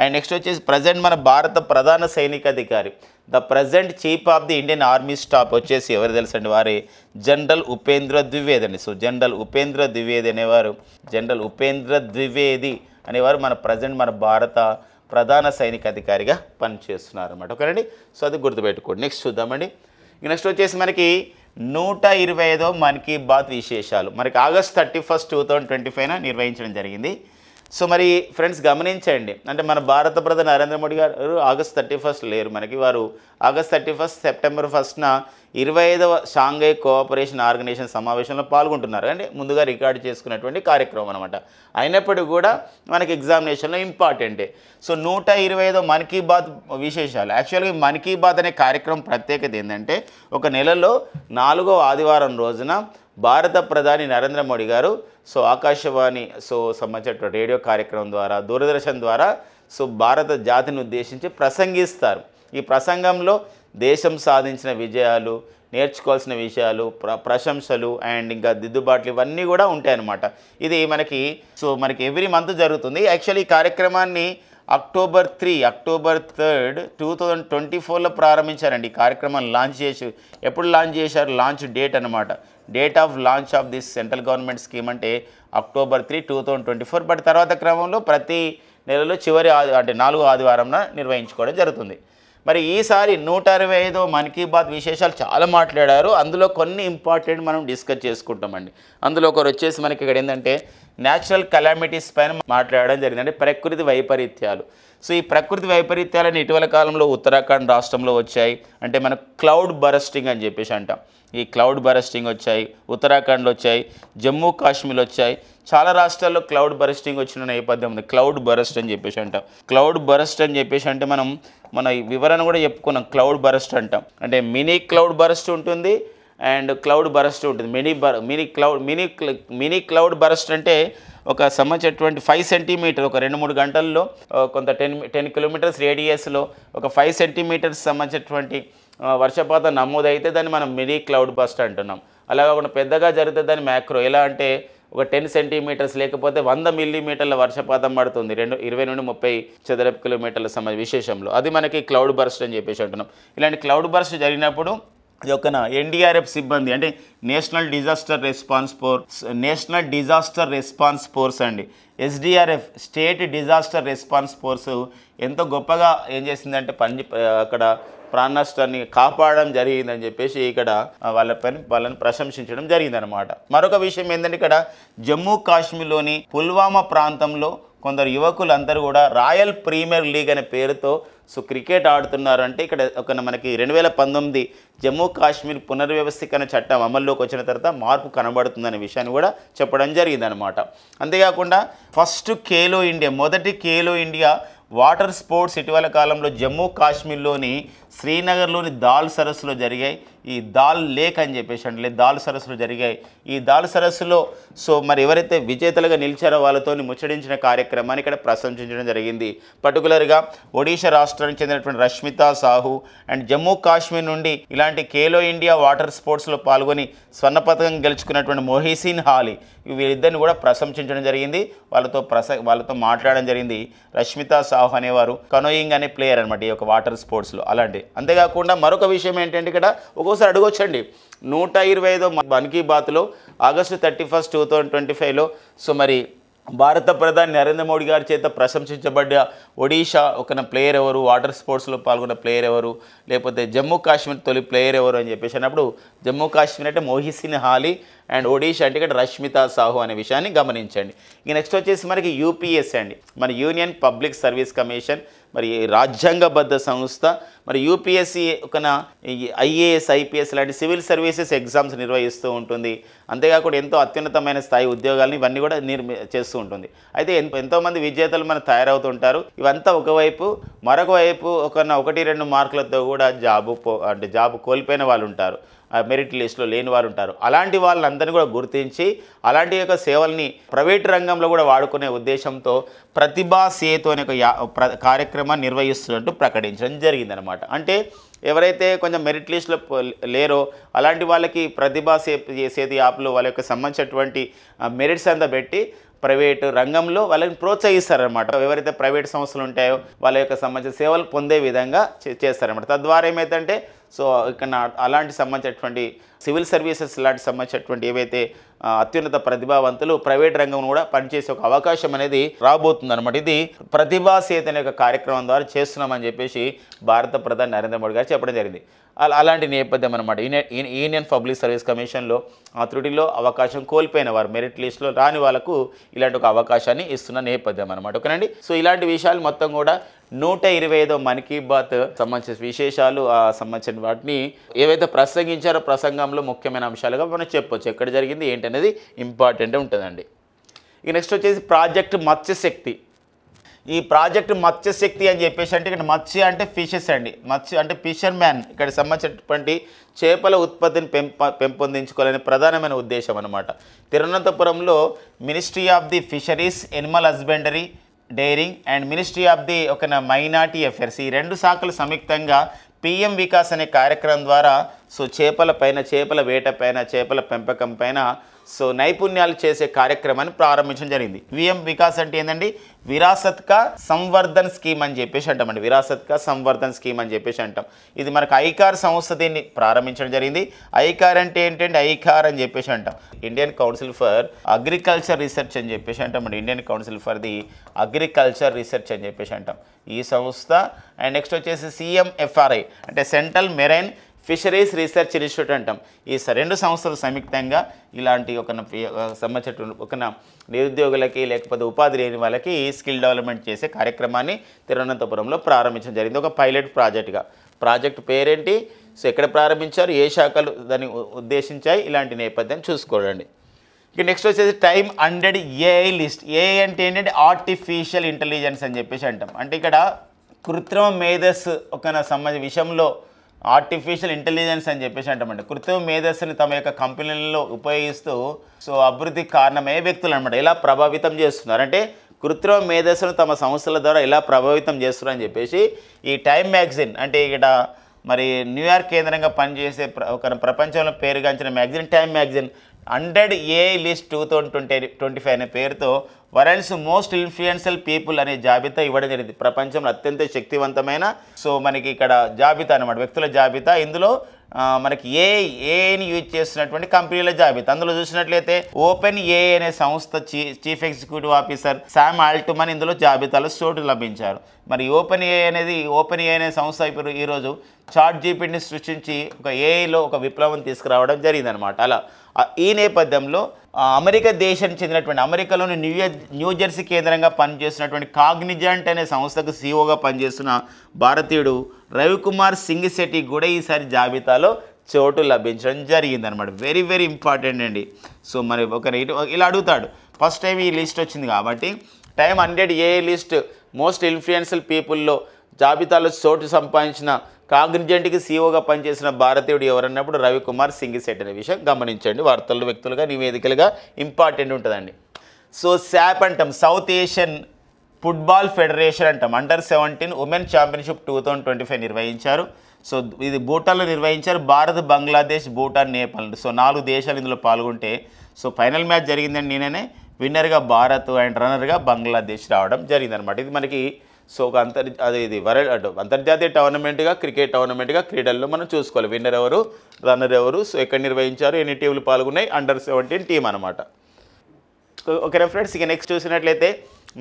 And next వచ్చేసి ప్రజెంట్ మన భారత ప్రధాన సైనికాధికారి the present chief of the Indian army staff వచ్చేసి ఎవరు తెలుసండి? వారే జనరల్ ఉపేంద్ర ద్వివేది అండి. సో జనరల్ ఉపేంద్ర ద్వివేది అనేవారు మన ప్రజెంట్ మన భారత ప్రధాన సైనికాధికారిగా పనిచేస్తున్నారు అన్నమాట. ఓకేనండి. సో అది గుర్తుపెట్టుకోండి. నెక్స్ట్ చూద్దామండి. నెక్స్ట్ వచ్చేసి మనకి 125వ మన్ కీ బాత్ విశేషాలు మనకి ఆగస్ట్ 31, 2025 నిర్వహించడం జరిగింది. సో మరి ఫ్రెండ్స్ గమనించండి, అంటే మన భారత ప్రధాని నరేంద్ర మోడీ గారు ఆగస్ట్ 31 లేరు మనకి. వారు ఆగస్ట్ 31 సెప్టెంబర్ 1న 25వ షాంఘై కోఆపరేషన్ ఆర్గనైజేషన్ సమావేశంలో పాల్గొంటున్నారు. అంటే ముందుగా రికార్డు చేసుకున్నటువంటి కార్యక్రమం అనమాట. అయినప్పటికీ కూడా మనకి ఎగ్జామినేషన్లో ఇంపార్టెంటే. సో 125వ మన్ కీ బాత్ విశేషాలు. యాక్చువల్గా మన్ కీ బాత్ అనే కార్యక్రమం ప్రత్యేకత ఏంటంటే ఒక నెలలో 4వ ఆదివారం రోజున భారత ప్రధాని నరేంద్ర మోడీ గారు సో ఆకాశవాణి సో సంబంధించిన రేడియో కార్యక్రమం ద్వారా దూరదర్శన్ ద్వారా సో భారత జాతిని ఉద్దేశించి ప్రసంగిస్తారు. ఈ ప్రసంగంలో దేశం సాధించిన విజయాలు, నేర్చుకోవాల్సిన విషయాలు, ప్రశంసలు అండ్ ఇంకా దిద్దుబాట్లు ఇవన్నీ కూడా ఉంటాయన్నమాట. ఇది మనకి ఎవ్రీ మంత్ జరుగుతుంది. యాక్చువల్లీ ఈ కార్యక్రమాన్ని అక్టోబర్ 3, 2024లో ప్రారంభించారండి. ఈ కార్యక్రమాన్ని లాంచ్ చేసి ఎప్పుడు లాంచ్ చేశారు? లాంచ్ డేట్ అనమాట. Date of launch of this central government scheme అంటే అక్టోబర్ 3, 2024. బట్ తర్వాత క్రమంలో ప్రతి నెలలో చివరి అంటే 4వ ఆదివారంన నిర్వహించుకోవడం జరుగుతుంది. మరి ఈసారి 125వ మన్ కీ బాత్ విశేషాలు చాలా మాట్లాడారు. అందులో కొన్ని ఇంపార్టెంట్ మనం డిస్కస్ చేసుకుంటామండి. అందులో ఒకరు వచ్చేసి మనకి ఇక్కడ ఏంటంటే న్యాచురల్ కలామిటీస్ పైన మాట్లాడడం జరిగింది, అంటే ప్రకృతి వైపరీత్యాలు. సో ఈ ప్రకృతి వైపరీత్యాలను ఇటీవల కాలంలో ఉత్తరాఖండ్ రాష్ట్రంలో వచ్చాయి. అంటే మనకు క్లౌడ్ బరస్టింగ్ అని చెప్పేసి అంటాం. ఈ క్లౌడ్ బరస్టింగ్ వచ్చాయి, ఉత్తరాఖండ్లో వచ్చాయి, జమ్మూ కాశ్మీర్లో వచ్చాయి. చాలా రాష్ట్రాల్లో క్లౌడ్ బరస్టింగ్ వచ్చిన నేపథ్యం ఉంది. క్లౌడ్ బరస్ట్ అని చెప్పేసి అంటాం. క్లౌడ్ బరస్ట్ అని చెప్పేసి అంటే మన వివరణ కూడా చెప్పుకున్నాం. క్లౌడ్ బరస్ట్ అంటాం. అంటే మినీ క్లౌడ్ బరస్ట్ ఉంటుంది అండ్ క్లౌడ్ బరస్ట్ ఉంటుంది. మినీ క్లౌడ్ బరస్ట్ అంటే ఒక సంబంధించినటువంటి 5 సెంటీమీటర్ ఒక 2-3 గంటల్లో కొంత 10 కిలోమీటర్స్ రేడియస్లో ఒక 5 సెంటీమీటర్స్ సంబంధించినటువంటి వర్షపాతం నమోదైతే దాన్ని మనం మినీ క్లౌడ్ బస్ట్ అంటున్నాం. అలా కాకుండా పెద్దగా జరిగితే దాన్ని మ్యాక్రో. ఎలా అంటే ఒక 10 సెంటీమీటర్స్ లేకపోతే 100 మిల్లీమీటర్ల వర్షపాతం పడుతుంది 20 నుండి 30 చదరపు కిలోమీటర్ల విశేషంలో. అది మనకి క్లౌడ్ బర్స్ట్ అని చెప్పేసి అంటున్నాం. ఇలాంటి క్లౌడ్ బర్స్ట్ జరిగినప్పుడు ఇది ఒక ఎన్డీఆర్ఎఫ్ సిబ్బంది, అంటే నేషనల్ డిజాస్టర్ రెస్పాన్స్ ఫోర్స్ అండి, SDRF state disaster response force ఎంతో గొప్పగా ఏం చేసిందంటే అక్కడ ప్రాణ నష్టాన్ని కాపాడడం జరిగిందని చెప్పేసి ఇక్కడ వాళ్ళని ప్రశంసించడం జరిగిందనమాట. మరొక విషయం ఏంటంటే ఇక్కడ జమ్మూ కాశ్మీర్లోని పుల్వామా ప్రాంతంలో కొందరు యువకులందరూ కూడా రాయల్ ప్రీమియర్ లీగ్ అనే పేరుతో క్రికెట్ ఆడుతున్నారు. అంటే ఇక్కడ మనకి 2019 జమ్మూ కాశ్మీర్ పునర్వ్యవస్థీకరణ చట్టం అమల్లోకి వచ్చిన తర్వాత మార్పు కనబడుతుందనే విషయాన్ని కూడా చెప్పడం జరిగిందనమాట. అంతేకాకుండా మొదటి ఖేలో ఇండియా వాటర్ స్పోర్ట్స్ ఇటీవల కాలంలో జమ్మూ కాశ్మీర్లోని శ్రీనగర్లోని దాల్ సరస్సులో జరిగాయి. ఈ దాల్ లేక్ అని చెప్పేసి అంటే దాల్ సరస్సులో జరిగాయి. ఈ దాల్ సరస్సులో మరి ఎవరైతే విజేతలుగా నిలిచారో వాళ్ళతో ముచ్చడించిన కార్యక్రమాన్ని ఇక్కడ ప్రశంసించడం జరిగింది. పర్టికులర్గా ఒడిషా రాష్ట్రానికి చెందినటువంటి రష్మితా సాహు అండ్ జమ్మూ కాశ్మీర్ నుండి ఇలాంటి ఖేలో ఇండియా వాటర్ స్పోర్ట్స్లో పాల్గొని స్వర్ణ పథకం గెలుచుకున్నటువంటి మొహిసిన్ హాలీ వీరిద్దరిని కూడా ప్రశంసించడం జరిగింది. వాళ్ళతో మాట్లాడడం జరిగింది. రష్మితా సాహు అనేవారు కనోయింగ్ అనే ప్లేయర్ అనమాట ఈ యొక్క వాటర్ స్పోర్ట్స్లో. అలాంటి అంతేకాకుండా మరొక విషయం ఏంటంటే ఇక్కడ ఒక్కోసారి అడగొచ్చండి 125వ మన్ కీ బాత్లో ఆగస్టు 31, 2025లో మరి భారత ప్రధాని నరేంద్ర మోడీ గారి చేత ప్రశంసించబడ్డ ఒడిషా ఒక ప్లేయర్ ఎవరు, వాటర్ స్పోర్ట్స్లో పాల్గొన్న ప్లేయర్ ఎవరు, లేకపోతే జమ్మూ కాశ్మీర్ తొలి ప్లేయర్ ఎవరు అని చెప్పేసి అన్నప్పుడు జమ్మూ కాశ్మీర్ అంటే మొహిసిన్ హాలీ అండ్ ఒడిషా అంటే ఇక్కడ రష్మితా సాహు అనే విషయాన్ని గమనించండి. ఇక నెక్స్ట్ వచ్చేసి మనకి యూపీఎస్సీ అండి, మన యూనియన్ పబ్లిక్ సర్వీస్ కమిషన్, మరి రాజ్యాంగబద్ధ సంస్థ. మరి యూపీఎస్సీ ఐఏఎస్ ఐపీఎస్ లాంటి సివిల్ సర్వీసెస్ ఎగ్జామ్స్ నిర్వహిస్తూ ఉంటుంది. అంతేకాకుండా ఎంతో అత్యున్నతమైన స్థాయి ఉద్యోగాలను ఇవన్నీ కూడా చేస్తూ ఉంటుంది. అయితే ఎంతోమంది విజేతలు మనకు తయారవుతుంటారు. ఇవంతా ఒకవైపు, మరొక వైపు 1-2 మార్కులతో కూడా జాబు కోల్పోయిన వాళ్ళు ఉంటారు, మెరిట్ లిస్ట్లో లేని వారు ఉంటారు. అలాంటి వాళ్ళందరినీ కూడా గుర్తించి అలాంటి యొక్క సేవల్ని ప్రైవేట్ రంగంలో కూడా వాడుకునే ఉద్దేశంతో ప్రతిభా సేతు అనే ఒక కార్యక్రమాన్ని నిర్వహిస్తున్నట్టు ప్రకటించడం జరిగిందనమాట. అంటే ఎవరైతే కొంచెం మెరిట్ లిస్ట్లో లేరో అలాంటి వాళ్ళకి ప్రతిభా సేతు యాప్లో వాళ్ళ యొక్క సంబంధించినటువంటి మెరిట్స్ అంతా పెట్టి ప్రైవేటు రంగంలో వాళ్ళని ప్రోత్సహిస్తారనమాట. ఎవరైతే ప్రైవేట్ సంస్థలు ఉంటాయో వాళ్ళ యొక్క సంబంధించిన సేవలు పొందే విధంగా చేస్తారనమాట. తద్వారా ఏమైతే ఇక్కడ అలాంటి సంబంధించినటువంటి సివిల్ సర్వీసెస్ లాంటి సంబంధించినటువంటి ఏవైతే అత్యున్నత ప్రతిభావంతులు ప్రైవేట్ రంగం కూడా పనిచేసే ఒక అవకాశం అనేది రాబోతుంది అనమాట. ఇది ప్రతిభా సేతు అనే ఒక కార్యక్రమం ద్వారా చేస్తున్నామని చెప్పేసి భారత ప్రధాని నరేంద్ర మోడీ గారు చెప్పడం జరిగింది. అలాంటి నేపథ్యం అనమాట. యూనియన్ పబ్లిక్ సర్వీస్ కమిషన్లో త్రుటిలో అవకాశం కోల్పోయిన వారు, మెరిట్ లిస్ట్లో రాని వాళ్ళకు ఇలాంటి ఒక అవకాశాన్ని ఇస్తున్న నేపథ్యం అనమాట. ఓకేనండి. సో ఇలాంటి విషయాలు మొత్తం కూడా 125వ మన్ కీ బాత్ సంబంధించిన విశేషాలు సంబంధించిన వాటిని ఏవైతే ప్రసంగించారో ప్రసంగంలో ముఖ్యమైన అంశాలుగా మనం చెప్పొచ్చు. ఎక్కడ జరిగింది ఏంటనేది ఇంపార్టెంట్ ఉంటుందండి. ఇక నెక్స్ట్ వచ్చేసి ప్రాజెక్ట్ మత్స్యశక్తి. ఈ ప్రాజెక్టు మత్స్యశక్తి అని చెప్పేసి అంటే ఇక్కడ మత్స్య అంటే ఫిషెస్ అండి, మత్స్య అంటే ఫిషర్ మ్యాన్, ఇక్కడ సంబంధించినటువంటి చేపల ఉత్పత్తిని పెంపొందించుకోవాలనే ప్రధానమైన ఉద్దేశం అనమాట. తిరువనంతపురంలో ministry of the fisheries, animal husbandry, dairying and ministry of the minority affairs ఈ 2 శాఖలు సంయుక్తంగా పిఎం వికాస్ అనే కార్యక్రమం ద్వారా చేపల వేట పైన, చేపల పెంపకం పైన నైపుణ్యాలు చేసే కార్యక్రమాన్ని ప్రారంభించడం జరిగింది. విఎం వికాస్ అంటే ఏంటండి, విరాసత్ కా సంవర్ధన్ స్కీమ్ అని చెప్పేసి అంటామండి. విరాసత్ కా సంవర్ధన్ స్కీమ్ అని చెప్పేసి అంటాం. ఇది మనకు ఐకార్ సంస్థ దీన్ని ప్రారంభించడం జరిగింది. ఐకార్ అంటే ఏంటంటే ఐకార్ అని చెప్పేసి అంటాం, Indian council for agriculture research అని చెప్పేసి అంటామండి. Indian council for the agriculture research అని చెప్పేసి అంటాం ఈ సంస్థ. అండ్ నెక్స్ట్ వచ్చేసి సిఎంఎఫ్ఆర్ఐ అంటే central marine fisheries research institute అంటాం. ఈ రెండు సంస్థలు సంయుక్తంగా ఇలాంటి సంబంధించిన ఒక నిరుద్యోగులకి లేకపోతే ఉపాధి లేని వాళ్ళకి స్కిల్ డెవలప్మెంట్ చేసే కార్యక్రమాన్ని తిరువనంతపురంలో ప్రారంభించడం జరిగింది, ఒక పైలట్ ప్రాజెక్ట్గా. ప్రాజెక్ట్ పేరేంటి, సో ఎక్కడ ప్రారంభించారు, ఏ శాఖలు దాన్ని ఉద్దేశించాయి, ఇలాంటి నేపథ్యం చూసుకోండి. ఇక నెక్స్ట్ వచ్చేసి టైమ్ 100 ఏఐ లిస్ట్. ఏఐ అంటే ఏంటంటే ఆర్టిఫిషియల్ ఇంటెలిజెన్స్ అని చెప్పేసి అంటాం. అంటే ఇక్కడ కృత్రిమ మేధస్సు ఒక సంబంధించిన విషయంలో ఆర్టిఫిషియల్ ఇంటెలిజెన్స్ అని చెప్పేసి అంటామండి. కృత్రిమ మేధస్సుని తమ యొక్క కంపెనీలలో ఉపయోగిస్తూ సో అభివృద్ధికి కారణమయ్యే వ్యక్తులు అనమాట ఎలా ప్రభావితం చేస్తున్నారు, అంటే కృత్రిమ మేధస్సును తమ సంస్థల ద్వారా ఎలా ప్రభావితం చేస్తున్నారు అని చెప్పేసి ఈ టైమ్ మ్యాగజైన్, అంటే ఇక్కడ మరి న్యూయార్క్ కేంద్రంగా పనిచేసే ఒక ప్రపంచంలో పేరుగాంచిన magazine time magazine 100 AI list 2025 అనే పేరుతో వరల్డ్స్ మోస్ట్ ఇన్ఫ్లుయెన్షియల్ పీపుల్ అనే జాబితా ఇవ్వడం జరిగింది. ప్రపంచంలో అత్యంత శక్తివంతమైన సో మనకి ఇక్కడ జాబితా అనమాట, వ్యక్తుల జాబితా. ఇందులో మనకి ఏఐని యూజ్ చేస్తున్నటువంటి కంపెనీల జాబితా. అందులో చూసినట్లయితే ఓపెన్ ఏఐ అనే సంస్థ chief executive officer Sam Altman ఇందులో జాబితాలో చోటు లభించారు. మరి ఓపెన్ ఏఐ అనే సంస్థ ఇప్పుడు ఈరోజు చాట్ జీపీటీని సృష్టించి ఒక ఏఐలో ఒక విప్లవం తీసుకురావడం జరిగిందనమాట. అలా ఈ నేపథ్యంలో అమెరికా దేశానికి చెందినటువంటి అమెరికాలోని న్యూజెర్సీ కేంద్రంగా పనిచేస్తున్నటువంటి కాగ్నిజెంట్ అనే సంస్థకు సీఈఓగా పనిచేస్తున్న భారతీయుడు రవికుమార్ సింగ్ శెట్టి కూడా ఈసారి జాబితాలో చోటు లభించడం జరిగిందనమాట. వెరీ వెరీ ఇంపార్టెంట్ అండి. సో మరి ఇలా అడుగుతాడు, ఫస్ట్ టైం ఈ లిస్ట్ వచ్చింది కాబట్టి Time 100 AI list most influential పీపుల్లో జాబితాలో చోటు సంపాదించిన కాగ్నిజెంట్కి సీఈఓగా పనిచేసిన భారతీయుడు ఎవరన్నప్పుడు రవికుమార్ సింగ్ శెట్టి అనే విషయం గమనించండి. వార్తలు వ్యక్తులుగా నివేదికలుగా ఇంపార్టెంట్ ఉంటుందండి. సో శాప్ అంటాం, సౌత్ ఏషియన్ ఫుట్బాల్ ఫెడరేషన్ అంటాం. అండర్ 17 ఉమెన్ ఛాంపియన్షిప్ 2025 నిర్వహించారు. సో ఇది భూటాన్లో నిర్వహించారు. భారత్, బంగ్లాదేశ్, భూటాన్, నేపాల్, సో 4 దేశాలు ఇందులో పాల్గొంటే సో ఫైనల్ మ్యాచ్ జరిగిందండి. నేనే విన్నర్గా భారత్ అండ్ రన్నర్గా బంగ్లాదేశ్ రావడం జరిగిందనమాట. ఇది మనకి సో ఒక అంతర్జాతీయ టోర్నమెంట్గా, క్రికెట్ టోర్నమెంట్గా క్రీడల్లో మనం చూసుకోవాలి. విన్నర్ ఎవరు, రన్నర్ ఎవరు, సో ఎక్కడ నిర్వహించారు, ఎన్ని టీంలు పాల్గొన్నాయి, అండర్ 17 టీం అనమాట. ఓకే ఫ్రెండ్స్, ఇక నెక్స్ట్ చూసినట్లయితే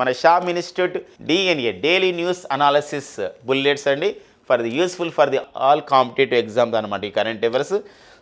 మన Shyam institute DNA daily news analysis bullets అండి for the useful for the all competitive exams అనమాట ఈ కరెంట్ అఫైర్స్.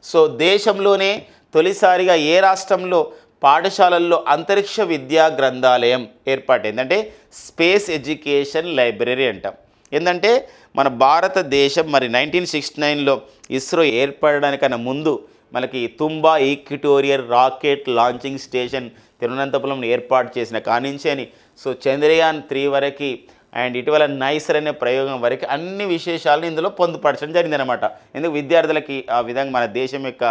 సో దేశంలోనే తొలిసారిగా ఏ రాష్ట్రంలో పాఠశాలల్లో అంతరిక్ష విద్యా గ్రంథాలయం ఏర్పాటైంది, అంటే స్పేస్ ఎడ్యుకేషన్ లైబ్రరీ అంటాం. ఏంటంటే మన భారతదేశం మరి 1969లో ఇస్రో ఏర్పడడానికన్నా ముందు మనకి Thumba equatorial rocket launching station Thiruvananthapuram ఏర్పాటు చేసిన కానించి అని సో చంద్రయాన్ 3 వరకు అండ్ ఇటీవల నైసర్ అనే ప్రయోగం వరకు అన్ని విశేషాలను ఇందులో పొందుపరచడం జరిగిందనమాట. ఎందుకు విద్యార్థులకి ఆ విధంగా మన దేశం యొక్క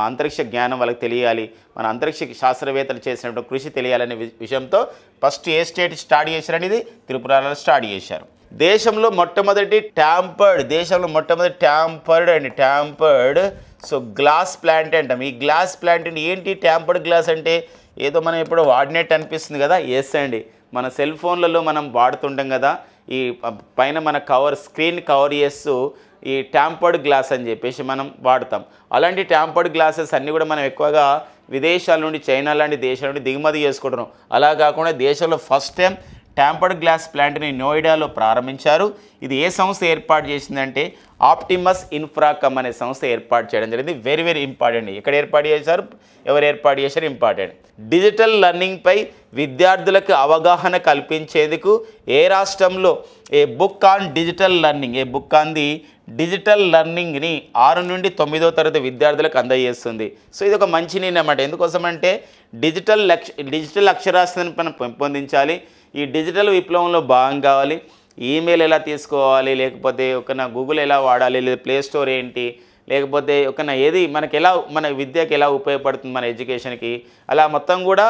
అంతరిక్ష జ్ఞానం వాళ్ళకి తెలియాలి, మన అంతరిక్ష శాస్త్రవేత్తలు చేసినటువంటి కృషి తెలియాలనే విషయంతో ఫస్ట్ ఏ స్టేట్ స్టార్ట్ చేశారనేది త్రిపురలో స్టార్ట్ చేశారు. దేశంలో మొట్టమొదటి ట్యాంపర్డ్ సో గ్లాస్ ప్లాంట్ అంటాం. ఈ గ్లాస్ ప్లాంట్ ఏంటి, ట్యాంపర్డ్ గ్లాస్ అంటే ఏదో మనం ఎప్పుడో వాడినట్టు అనిపిస్తుంది కదా. ఎస్ అండి, మన సెల్ ఫోన్లలో మనం వాడుతుంటాం కదా, ఈ పైన మన స్క్రీన్ కవర్ చేస్తూ ఈ ట్యాంపర్డ్ గ్లాస్ అని చెప్పేసి మనం వాడతాం. అలాంటి ట్యాంపర్డ్ గ్లాసెస్ అన్నీ కూడా మనం ఎక్కువగా విదేశాల నుండి, చైనా లాంటి దేశాల నుండి దిగుమతి చేసుకుంటున్నాం. అలా కాకుండా దేశంలో ఫస్ట్ టైం ట్యాంపర్డ్ గ్లాస్ ప్లాంట్ని నోయిడాలో ప్రారంభించారు. ఇది ఏ సంస్థ ఏర్పాటు చేసిందంటే ఆప్టిమస్ ఇన్ఫ్రాకమ్ అనే సంస్థ ఏర్పాటు చేయడం జరిగింది. Very very important. ఎక్కడ ఏర్పాటు చేశారు, ఎవరు ఏర్పాటు చేశారు, ఇంపార్టెంట్. డిజిటల్ లెర్నింగ్పై విద్యార్థులకు అవగాహన కల్పించేందుకు ఏ రాష్ట్రంలో ఏ బుక్ ఆన్ ది డిజిటల్ లెర్నింగ్ని 6 నుండి 9వ తరగతి విద్యార్థులకు అందజేస్తుంది. సో ఇది ఒక మంచి నిర్ణయం అన్నమాట. ఎందుకోసమంటే డిజిటల్ అక్షరాస్యతను మనం పెంపొందించాలి, ఈ డిజిటల్ విప్లవంలో భాగం కావాలి. ఈమెయిల్ ఎలా తీసుకోవాలి, లేకపోతే గూగుల్ ఎలా వాడాలి, లేదా ప్లే స్టోర్ ఏంటి, లేకపోతే ఏది మనకి ఎలా మన విద్యకి ఎలా ఉపయోగపడుతుంది, మన ఎడ్యుకేషన్కి, అలా మొత్తం కూడా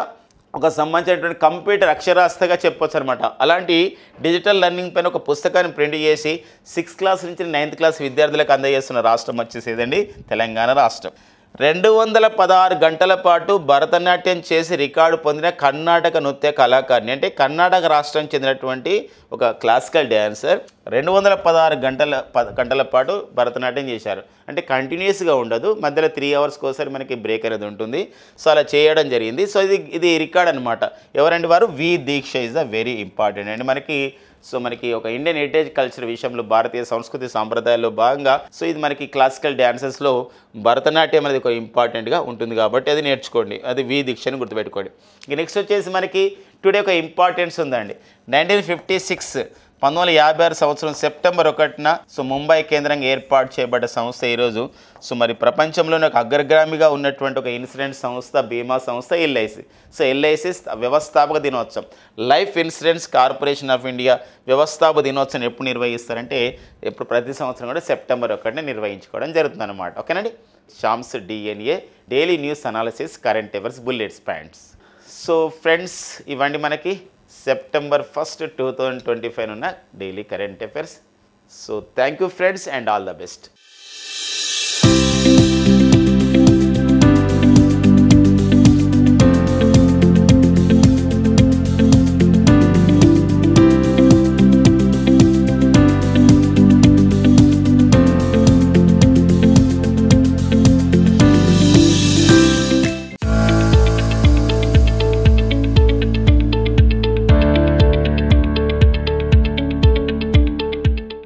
ఒక సంబంధించినటువంటి కంప్యూటర్ అక్షరాస్యతగా చెప్పొచ్చు అనమాట. అలాంటి డిజిటల్ లెర్నింగ్ పైన ఒక పుస్తకాన్ని ప్రింట్ చేసి 6th క్లాస్ నుంచి 9th క్లాస్ విద్యార్థులకు అందజేస్తున్న రాష్ట్రం వచ్చేసేదండి తెలంగాణ రాష్ట్రం. 216 గంటల పాటు భరతనాట్యం చేసి రికార్డు పొందిన కర్ణాటక నృత్య కళాకారిణి, అంటే కర్ణాటక రాష్ట్రానికి చెందినటువంటి ఒక క్లాసికల్ డ్యాన్సర్ 216 గంటల పాటు భరతనాట్యం చేశారు. అంటే కంటిన్యూస్గా ఉండదు, మధ్యలో 3 అవర్స్కి ఒకసారి మనకి బ్రేక్ అనేది ఉంటుంది. సో అలా చేయడం జరిగింది. సో ఇది రికార్డ్ అనమాట. ఎవరండి వారు? వి దీక్ష ఈజ్ ద వెరీ ఇంపార్టెంట్ అండి మనకి ఒక ఇండియన్ హెరిటేజ్ కల్చర్ విషయంలో భారతీయ సంస్కృతి సాంప్రదాయాల్లో భాగంగా సో ఇది మనకి క్లాసికల్ డ్యాన్సెస్లో భరతనాట్యం అనేది ఒక ఇంపార్టెంట్గా ఉంటుంది కాబట్టి అది నేర్చుకోండి. అది వి దీక్షని గుర్తుపెట్టుకోండి. ఇక నెక్స్ట్ వచ్చేసి మనకి టుడే ఒక ఇంపార్టెన్స్ ఉందండి. 1956 సంవత్సరం సెప్టెంబర్ 1న సో ముంబై కేంద్రంగా ఏర్పాటు చేయబడ్డ సంస్థ ఈరోజు సో మరి ప్రపంచంలోనే ఒక అగ్రగామిగా ఉన్నటువంటి ఒక ఇన్సూరెన్స్ సంస్థ, బీమా సంస్థ ఎల్ఐసి. సో ఎల్ఐసి వ్యవస్థాపక దినోత్సవం, life insurance corporation of India వ్యవస్థాపక దినోత్సవం ఎప్పుడు నిర్వహిస్తారంటే ప్రతి సంవత్సరం కూడా సెప్టెంబర్ 1న నిర్వహించుకోవడం జరుగుతుందన్నమాట. ఓకేనండి. Sham's DNA daily news analysis, current affairs, bullets points. So friends, ఇవ్వండి మనకి September 1st, 2025 ఉన్న daily current affairs. So thank you friends and all the best.